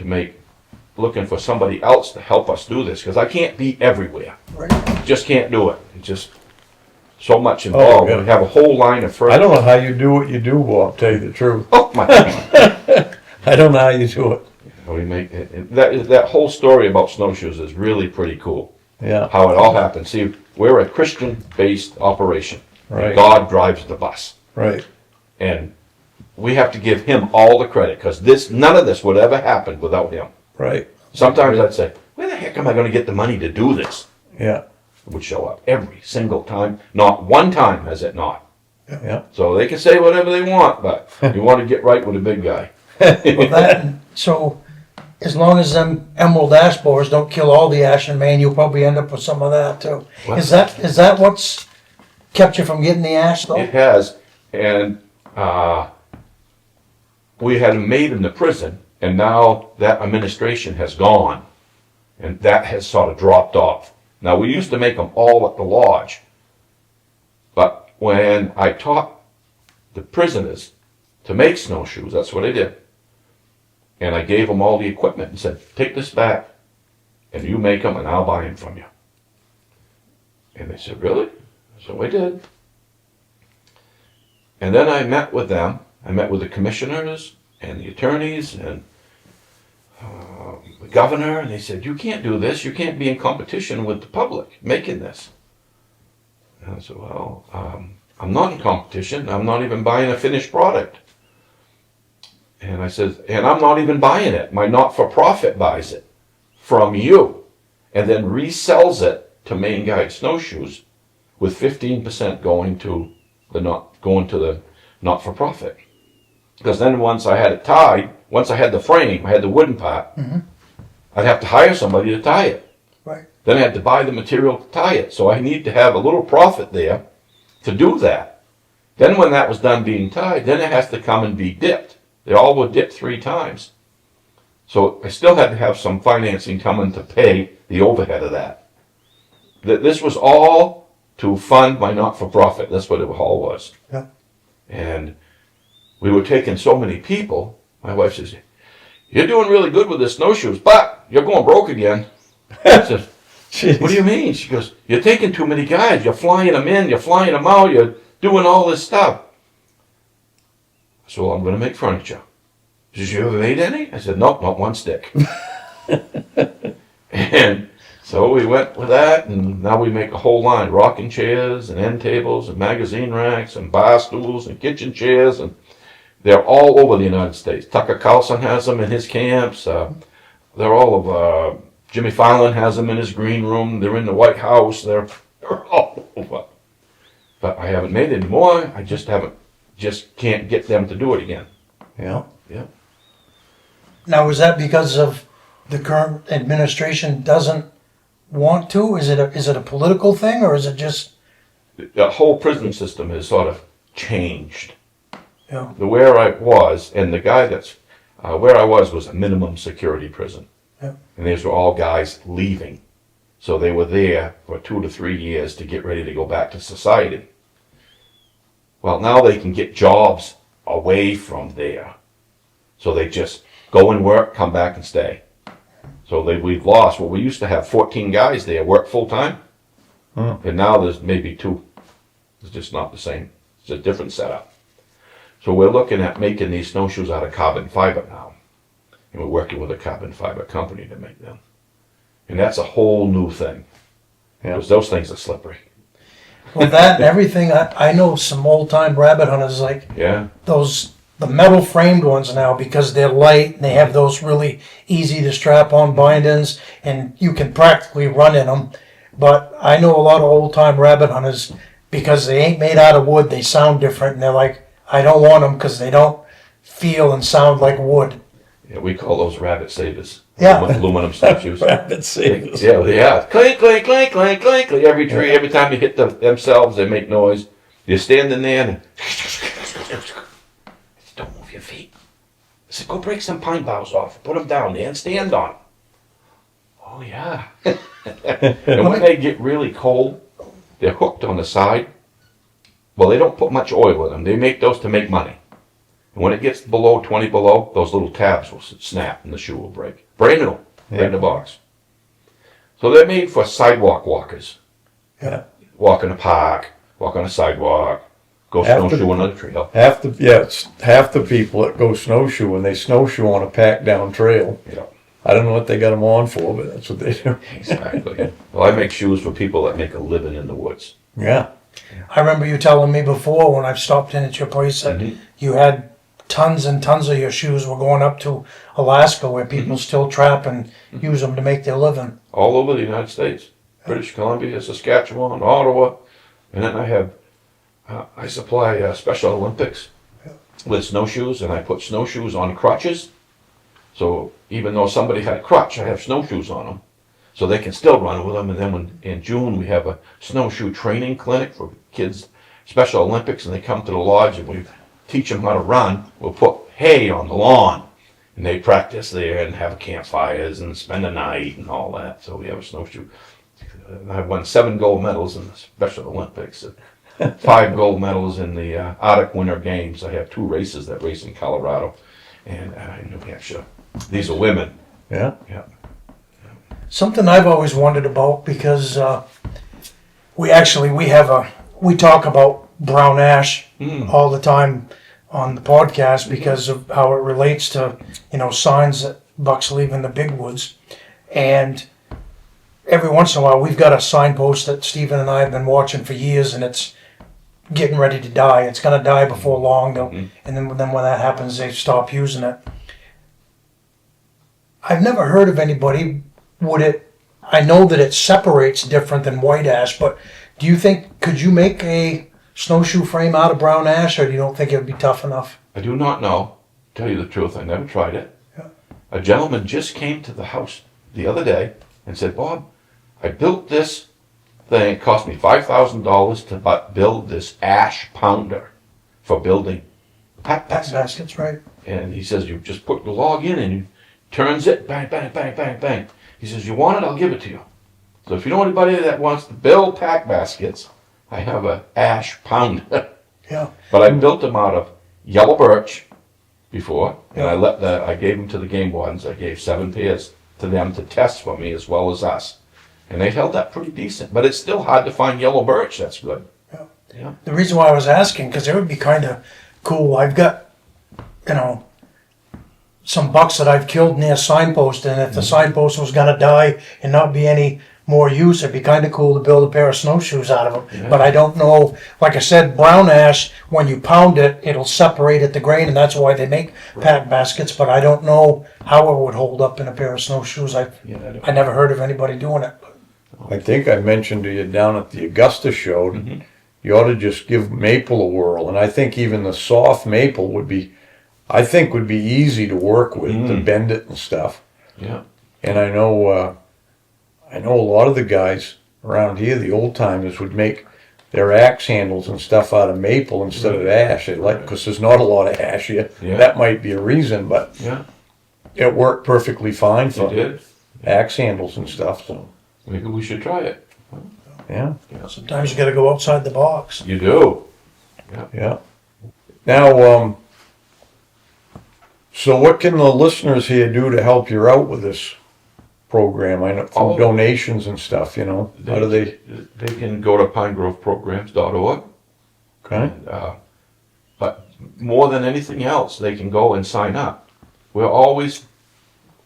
for somebody else to help us do this, because I can't be everywhere. Right. Just can't do it. It's just so much involved. yeah. We have a whole line of I don't know how you do what you do, Bob, tell you the truth. Oh my God. I don't know how you do it. We make it, that whole story about snowshoes is really pretty cool. Yeah. How it all happened. See, we're a Christian-based operation. Right. God drives the bus. Right. And we have to give him all the credit, because none of this would ever happen without him. Right. Sometimes I'd say, where the heck am I going to get the money to do this? Yeah. It would show up every single time. Not one time has it not. Yeah. So they can say whatever they want, but you want to get right with a big guy. Well, so as long as them emerald ash borers don't kill all the ash in Maine, you'll probably end up with some of that too. What? Is that what's kept you from getting the ash though? It has, and we had him made in the prison, and now that administration has gone, and that has sort of dropped off. Now, we used to make them all at the lodge, but when I taught the prisoners to make snowshoes, that's what I did. And I gave them all the equipment and said, take this back, and you make them, and I'll buy them from you. And they said, really? So I did. And then I met with them. I met with the commissioners and the attorneys and the governor, and they said, you can't do this. You can't be in competition with the public making this. And I said, well, I'm not in competition. I'm not even buying a finished product. And I said, and I'm not even buying it. My not-for-profit buys it from you and then resells it to Maine Guide Snowshoes with 15% going to the not-for-profit. Because then once I had it tied, once I had the frame, I had the wooden part, I'd have to hire somebody to tie it. Right. Then I had to buy the material to tie it. So I need to have a little profit there to do that. Then when that was done being tied, then it has to come and be dipped. They all were dipped 3 times. So I still had to have some financing coming to pay the overhead of that. This was all to fund my not-for-profit. That's what it all was. Yeah. And we were taking so many people. My wife says, you're doing really good with the snowshoes, but you're going broke again. I said, what do you mean? She goes, you're taking too many guys. You're flying them in, you're flying them out, you're doing all this stuff. So I'm going to make furniture. She says, you ever made any? I said, nope, not one stick. And so we went with that, and now we make a whole line, rocking chairs and end tables and magazine racks and bar stools and kitchen chairs, and they're all over the United States. Tucker Carlson has them in his camps. They're all over. Jimmy Fallon has them in his green room. They're in the White House. They're all over. But I haven't made any more. I just can't get them to do it again. Yeah. Yeah. Now, is that because of the current administration doesn't want to? Is it a political thing, or is it just? The whole prison system has sort of changed. Yeah. Where I was, and the guy that's where I was a minimum security prison. Yeah. And these were all guys leaving. So they were there for 2 to 3 years to get ready to go back to society. Well, now they can get jobs away from there. So they just go and work, come back and stay. So we've lost. Well, we used to have 14 guys there work full time. And now there's maybe 2. It's just not the same. It's a different setup. So we're looking at making these snowshoes out of carbon fiber now. And we're working with a carbon fiber company to make them. And that's a whole new thing. Yeah. Because those things are slippery. Well, that and everything. I know some old time rabbit hunters like Yeah. the metal framed ones now, because they're light and they have those really easy to strap on bindings and you can practically run in them. But I know a lot of old time rabbit hunters, because they ain't made out of wood, they sound different, and they're like, I don't want them because they don't feel and sound like wood. Yeah, we call those rabbit savers. Yeah. Aluminum snowshoes. Rabbit savers. Yeah. Clink, clink, clink, clink, clink. Every tree, every time you hit themselves, they make noise. You're standing there and don't move your feet. I said, go break some pine boughs off. Put them down there and stand on them. Oh, yeah. And when they get really cold, they're hooked on the side. Well, they don't put much oil in them. They make those to make money. And when it gets below 20 below, those little tabs will snap and the shoe will break. Brand new, right in the box. So they're made for sidewalk walkers. Yeah. Walk in a park, walk on a sidewalk, go snowshoeing on a trail. Half the people that go snowshoeing, they snowshoe on a packed down trail. Yeah, I don't know what they got them on for, but that's what they do. exactly. Well, I make shoes for people that make a living in the woods. Yeah. I remember you telling me before when I've stopped in at your place that you had tons and tons of your shoes were going up to Alaska where people still trap and use them to make their living. All over the United States, British Columbia, Saskatchewan, Ottawa, and then I supply Special Olympics with snowshoes, and I put snowshoes on crutches. So even though somebody had a crutch, I have snowshoes on them, so they can still run with them. And then in June we have a snowshoe training clinic for kids, Special Olympics, and they come to the lodge and we teach them how to run. We'll put hay on the lawn, and they practice there and have campfires and spend the night and all that. So we have a snowshoe. I won 7 gold medals in the Special Olympics, and 5 gold medals in the Arctic Winter Games. I have 2 races that race in Colorado and in New Hampshire. These are women. Yeah. Yeah. Something I've always wondered about, because we talk about brown ash all the time on the podcast because of how it relates to, signs that bucks leave in the big woods. And every once in a while we've got a signpost that Stephen and I have been watching for years, and it's getting ready to die. It's going to die before long, and then when that happens, they stop using it. I've never heard of anybody, I know that it separates different than white ash, but do you think, could you make a snowshoe frame out of brown ash, or do you don't think it would be tough enough? I do not know. Tell you the truth, I never tried it. Yeah. A gentleman just came to the house the other day and said, Bob, I built this thing. It cost me $5,000 to build this ash pounder for building pack Baskets, right? And he says, you just put the log in and he turns it, bang, bang, bang, bang, bang. He says, you want it, I'll give it to you. So if you know anybody that wants to build pack baskets, I have a ash pounder. Yeah. But I built them out of yellow birch before, and I gave them to the game wardens. I gave 7 pairs to them to test for me as well as us. And they held up pretty decent, but it's still hard to find yellow birch that's good. Yeah. Yeah. The reason why I was asking, because it would be kind of cool. I've got, some bucks that I've killed near signpost, and if the signpost was going to die and not be any more use, it'd be kind of cool to build a pair of snowshoes out of them. Yeah. But I don't know, like I said, brown ash, when you pound it, it'll separate at the grain, and that's why they make pack baskets, but I don't know how it would hold up in a pair of snowshoes. I never heard of anybody doing it. I think I mentioned to you down at the Augusta show, you ought to just give maple a whirl. And I think even the soft maple would be easy to work with, to bend it and stuff. Yeah. And I know a lot of the guys around here, the old timers, would make their axe handles and stuff out of maple instead of ash. They because there's not a lot of ash here. Yeah. That might be a reason, but it worked perfectly fine It for did. axe handles and stuff. So Maybe we should try it. yeah. Sometimes you got to go outside the box. You do. Yeah. Now, so what can the listeners here do to help you out with this program? I know from donations and stuff, How do they? They can go to pinegroveprograms.org. Okay. But more than anything else, they can go and sign up.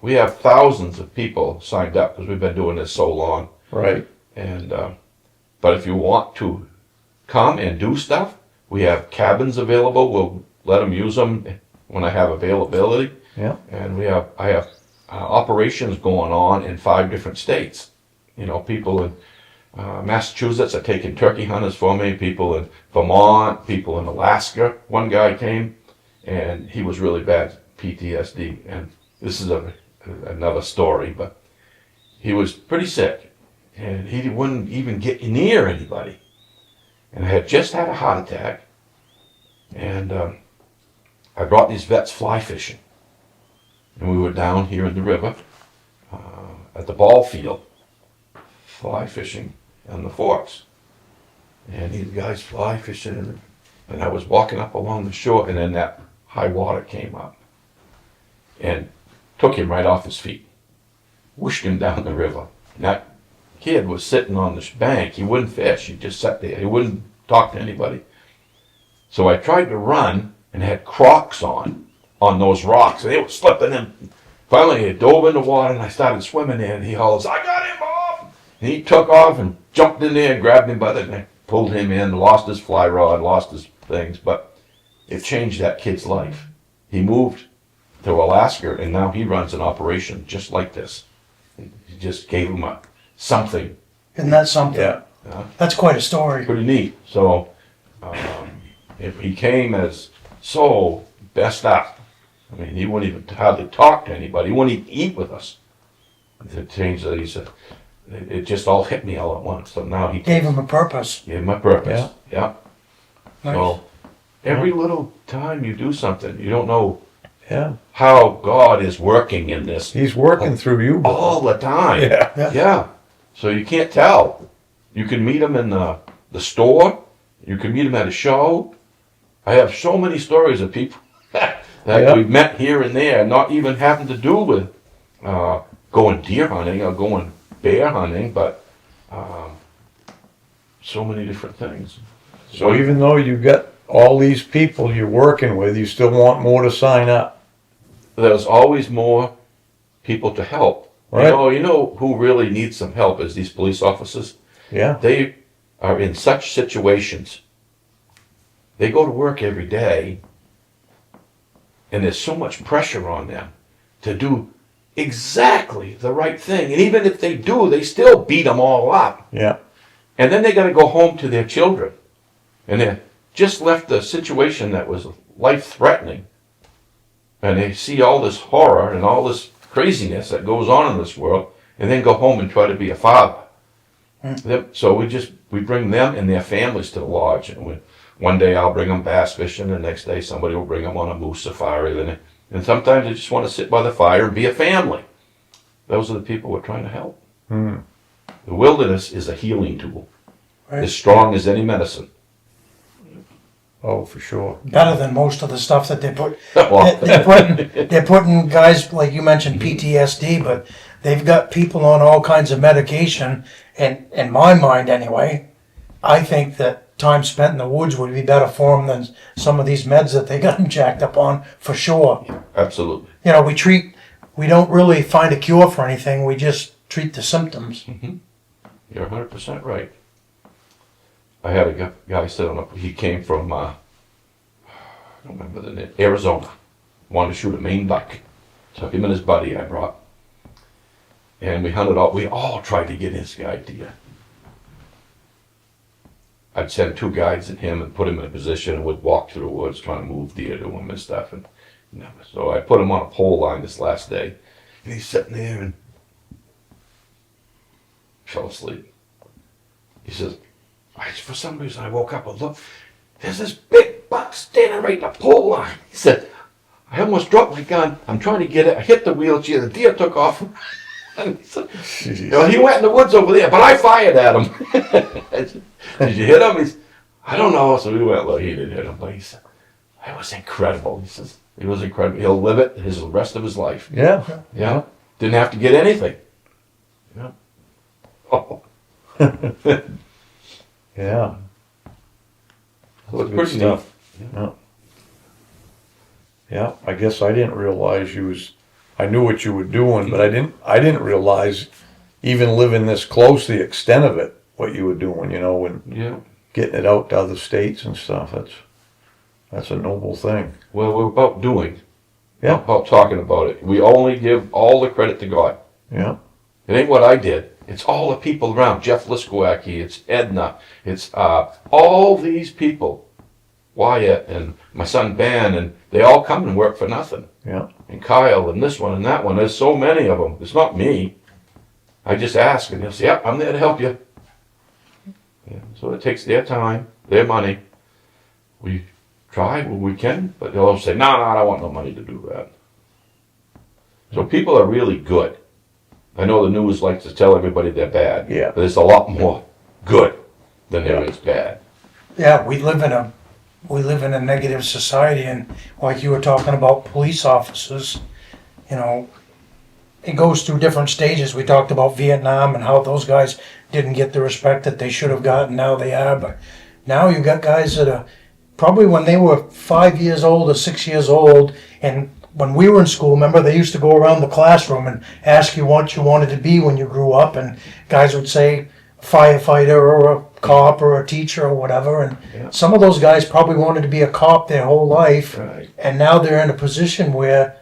We have thousands of people signed up because we've been doing this so long. Right. And but if you want to come and do stuff, we have cabins available. We'll let them use them when I have availability. Yeah. And I have operations going on in 5 different states. People in Massachusetts are taking turkey hunters for me. People in Vermont, people in Alaska. One guy came, and he was really bad PTSD. And this is another story, but he was pretty sick, and he wouldn't even get near anybody. And I had just had a heart attack, and I brought these vets fly fishing. And we were down here in the river at the ball field, fly fishing on the forks. And these guys fly fishing, and I was walking up along the shore, and then that high water came up and took him right off his feet, whooshed him down the river. And that kid was sitting on this bank. He wouldn't fish. He just sat there. He wouldn't talk to anybody. So I tried to run and had Crocs on those rocks, and they were slipping in. Finally, I dove in the water, and I started swimming in, and he hollers, "I got him, Bob!" And he took off and jumped in there and grabbed him by the neck, pulled him in, lost his fly rod, lost his things, but it changed that kid's life. he moved to Alaska, and now he runs an operation just like this. He just gave him something. Isn't that something? Yeah. That's quite a story. Pretty neat. So, if he came as so best up, I mean, he wouldn't even hardly talk to anybody. He wouldn't even eat with us. The change that he said, it just all hit me all at once. So now he Gave him a purpose. gave him a purpose. Yeah. Nice. So every little time you do something, you don't know Yeah. how God is working in this He's working through you. Bob. all the time. Yeah. Yeah. So you can't tell. You can meet him in the store. You can meet him at a show. I have so many stories of people that Yeah. we've met here and there, not even having to do with going deer hunting or going bear hunting, but so many different things. So even though you've got all these people you're working with, you still want more to sign up. There's always more people to help. Right. You know who really needs some help is these police officers. Yeah. They are in such situations. They go to work every day, and there's so much pressure on them to do exactly the right thing. And even if they do, they still beat them all up. Yeah. And then they got to go home to their children. And they just left a situation that was life-threatening. And they see all this horror and all this craziness that goes on in this world, and then go home and try to be a father. So we bring them and their families to the lodge. And one day I'll bring them bass fishing, the next day somebody will bring them on a moose safari. And sometimes they just want to sit by the fire and be a family. Those are the people we're trying to help. Mm. The wilderness is a healing tool, Right. as strong as any medicine. Oh, for sure. Better than most of the stuff that they put. Well, They're putting guys, like you mentioned, PTSD, but they've got people on all kinds of medication. And in my mind, anyway, I think that time spent in the woods would be better for them than some of these meds that they got them jacked up on, for sure. absolutely. You know, we don't really find a cure for anything. We just treat the symptoms. You're 100% right. I had a guy sitting up. He came from, I don't remember the name, Arizona. Wanted to shoot a Maine buck. Took him and his buddy I brought. And we hunted all, we all tried to get his idea. I'd send 2 guides and him and put him in a position and would walk through the woods trying to move deer to him and stuff. And so I put him on a pole line this last day. And he's sitting there and fell asleep. He says, for some reason I woke up and looked, there's this big buck standing right in the pole line. He said, I almost dropped my gun. I'm trying to get it. I hit the wheelchair. The deer took off. And he said, he went in the woods over there, but I fired at him. I said, did you hit him? He said, I don't know. So we went, look, he didn't hit him. But he said, it was incredible. He says, it was incredible. He'll live it the rest of his life. Yeah. Yeah. Didn't have to get anything. Yeah. Oh. Yeah. So it's Good pretty stuff. neat. Yeah. Yeah. I guess I didn't realize I knew what you were doing, but I didn't realize even living this close, the extent of it, what you were doing, and Yeah. getting it out to other states and stuff. That's a noble thing. Well, we're about doing. Yeah. Not about talking about it. We only give all the credit to God. Yeah. It ain't what I did. It's all the people around. Jeff Liskowacki, it's Edna, it's all these people. Wyatt and my son Ben, and they all come and work for nothing. Yeah. And Kyle and this one and that one. There's so many of them. It's not me. I just ask and they'll say, yep, I'm there to help you. Yeah, so it takes their time, their money. We try when we can, but they'll say, no, I don't want no money to do that. So people are really good. I know the news likes to tell everybody they're bad. Yeah. But there's a lot more good than there is bad. Yeah, we live in a negative society, and like you were talking about police officers, it goes through different stages. We talked about Vietnam and how those guys didn't get the respect that they should have gotten. Now they are, but now you've got guys that are probably when they were 5 years old or 6 years old, and when we were in school, remember, they used to go around the classroom and ask you what you wanted to be when you grew up, and guys would say firefighter or a cop or a teacher or whatever, and Yeah. some of those guys probably wanted to be a cop their whole life, Right. and now they're in a position where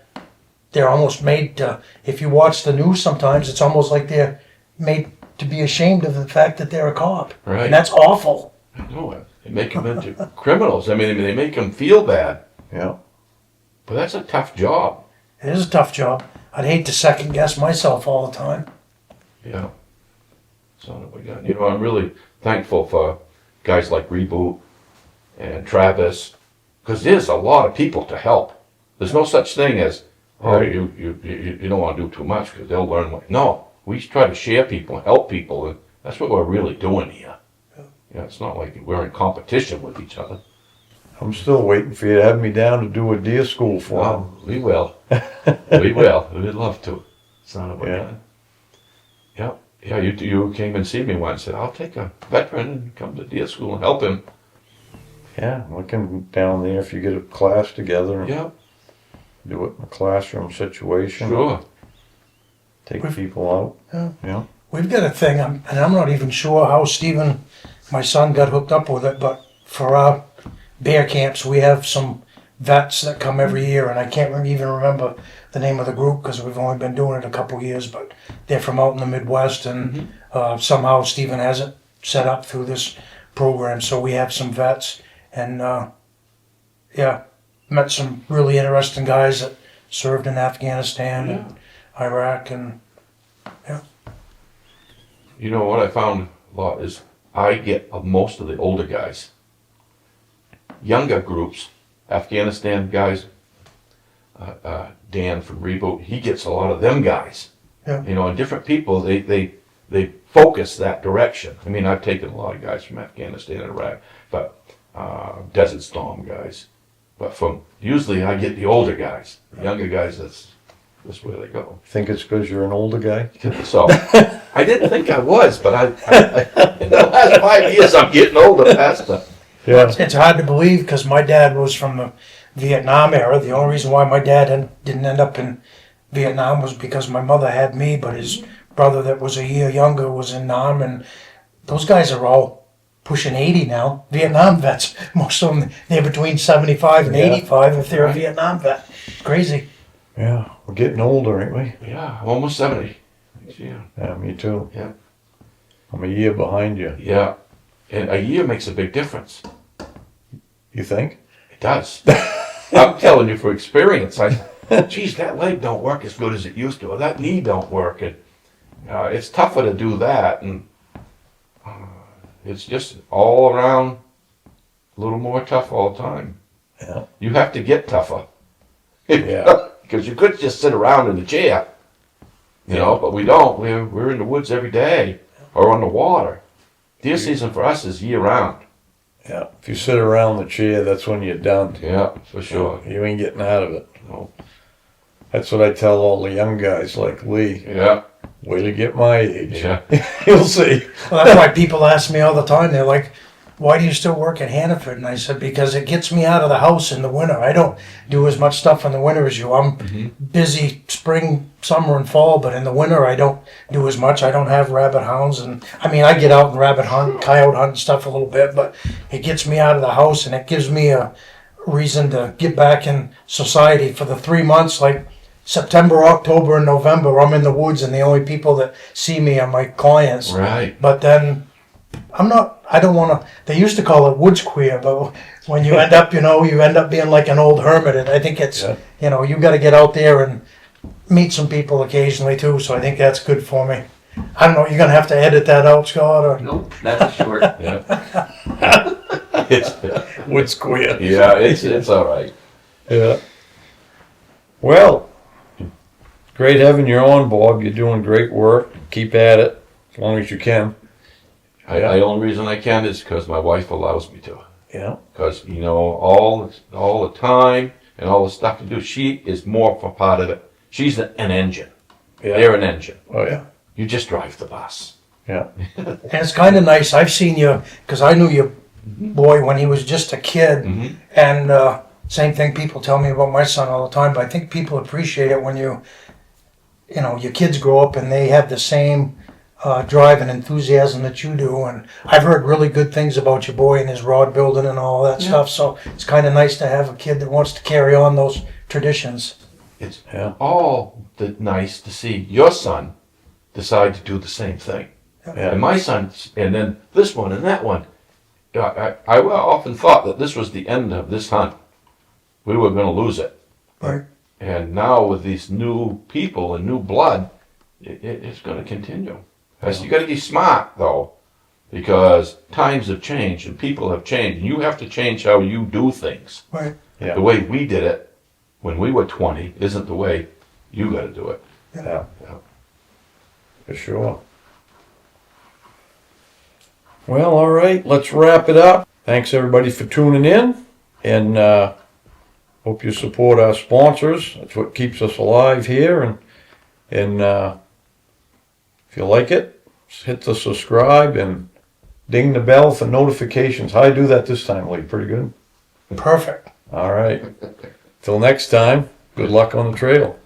they're almost made to, if you watch the news sometimes, it's almost like they're made to be ashamed of the fact that they're a cop. Right. And that's awful. I know it. They make them into criminals. I mean, they make them feel bad. Yeah. But that's a tough job. It is a tough job. I'd hate to second guess myself all the time. Yeah. So we got. You know, I'm really thankful for guys like Reboot and Travis, because there's a lot of people to help. There's no such thing as, oh, Right. you don't want to do too much because they'll learn. No, we try to share people, help people, and that's what we're really doing here. Yeah, it's not like we're in competition with each other. I'm still waiting for you to have me down to do a deer school for them. Well, we will. We will. We'd love to. Son of a Yeah. gun. Yeah. Yeah, you came and see me once and said, I'll take a veteran and come to deer school and help him. Yeah, looking down there if you get a class together and Yeah, do it in a classroom situation. sure. Take people out. Yeah. Yeah. We've got a thing, and I'm not even sure how Stephen, my son, got hooked up with it, but for our bear camps, we have some vets that come every year, and I can't even remember the name of the group because we've only been doing it a couple years, but they're from out in the Midwest, and somehow Stephen has it set up through this program, so we have some vets, and yeah, met some really interesting guys that served in Afghanistan and Iraq, and You know what I found a lot is I get most of the older guys. Younger groups, Afghanistan guys, Dan from Reboot, he gets a lot of them guys. Yeah. You know, and different people, they focus that direction. I mean, I've taken a lot of guys from Afghanistan and Iraq, but Desert Storm guys. But usually I get the older guys. The younger guys, that's where they go. Think it's because you're an older guy? So, I didn't think I was, but I in the last 5 years I'm getting older, Pastor. Yeah. it's hard to believe because my dad was from the Vietnam era. The only reason why my dad didn't end up in Vietnam was because my mother had me, but his brother that was a year younger was in Nam, and those guys are all pushing 80 now. Vietnam vets, most of them, they're between 75 and Yeah. 85 if they're a Right. Vietnam vet. It's crazy. Yeah. We're getting older, ain't we? Yeah, I'm almost 70. Yeah. Yeah, me too. Yeah. I'm a year behind you. Yeah. And a year makes a big difference. You think? It does. I'm telling you for experience. Geez, that leg don't work as good as it used to, or that knee don't work. And it's tougher to do that, and it's just all around a little more tough all the time. Yeah. You have to get tougher. Yeah. Because you could just sit around in the chair, you know, but we don't. We're in the woods every day or on the water. Deer season for us is year round. Yeah. If you sit around the chair, that's when you're done. Yeah, for sure. You ain't getting out of it. No. That's what I tell all the young guys like Lee. Yeah, Wait till you get my age. yeah. You'll see. Well, that's why people ask me all the time. They're like, "Why do you still work at Hannaford?" And I said, "Because it gets me out of the house in the winter. I don't do as much stuff in the winter as you. I'm busy spring, summer, and fall, but in the winter I don't do as much. I don't have rabbit hounds, and I mean I get out and rabbit hunt, coyote hunt, and stuff a little bit, but it gets me out of the house and it gives me a reason to get back in society for the 3 months, like September, October, and November. I'm in the woods, and the only people that see me are my clients. Right. But then I don't want to, they used to call it woods queer, but when you end up, you end up being like an old hermit. And I think it's, Yeah. you got to get out there and meet some people occasionally too. So I think that's good for me. I don't know, you're going to have to edit that out, Scott, or? Nope, that's a short. Yeah. It's, Woods queer. yeah, it's all right. Yeah. Well, great having you on, Bob. You're doing great work. Keep at it as long as you can. The only reason I can is because my wife allows me to. Yeah. Because, all the time and all the stuff to do, she is more for part of it. She's an engine. Yeah. They're an engine. Oh yeah. You just drive the bus. Yeah. And it's kind of nice. I've seen you, because I knew your boy when he was just a kid. Mm-hmm. And same thing people tell me about my son all the time, but I think people appreciate it when your kids grow up and they have the same drive and enthusiasm that you do, and I've heard really good things about your boy and his rod building and all that stuff, so it's kind of nice to have a kid that wants to carry on those traditions. It's Yeah. all nice to see your son decide to do the same thing. Yeah. And my son, and then this one and that one. I often thought that this was the end of this hunt. We were going to lose it. Right. And now with these new people and new blood, it's going to continue. You got to be smart though, because times have changed and people have changed. And you have to change how you do things. Right. Yeah. The way we did it when we were 20 isn't the way you got to do it. Yeah. Yeah. For sure. Well, all right, let's wrap it up. Thanks everybody for tuning in, and hope you support our sponsors. That's what keeps us alive here. And if you like it, hit the subscribe and ding the bell for notifications. How do I do that this time, Lee? Pretty good. Perfect. All right. Till next time. Good luck on the trail.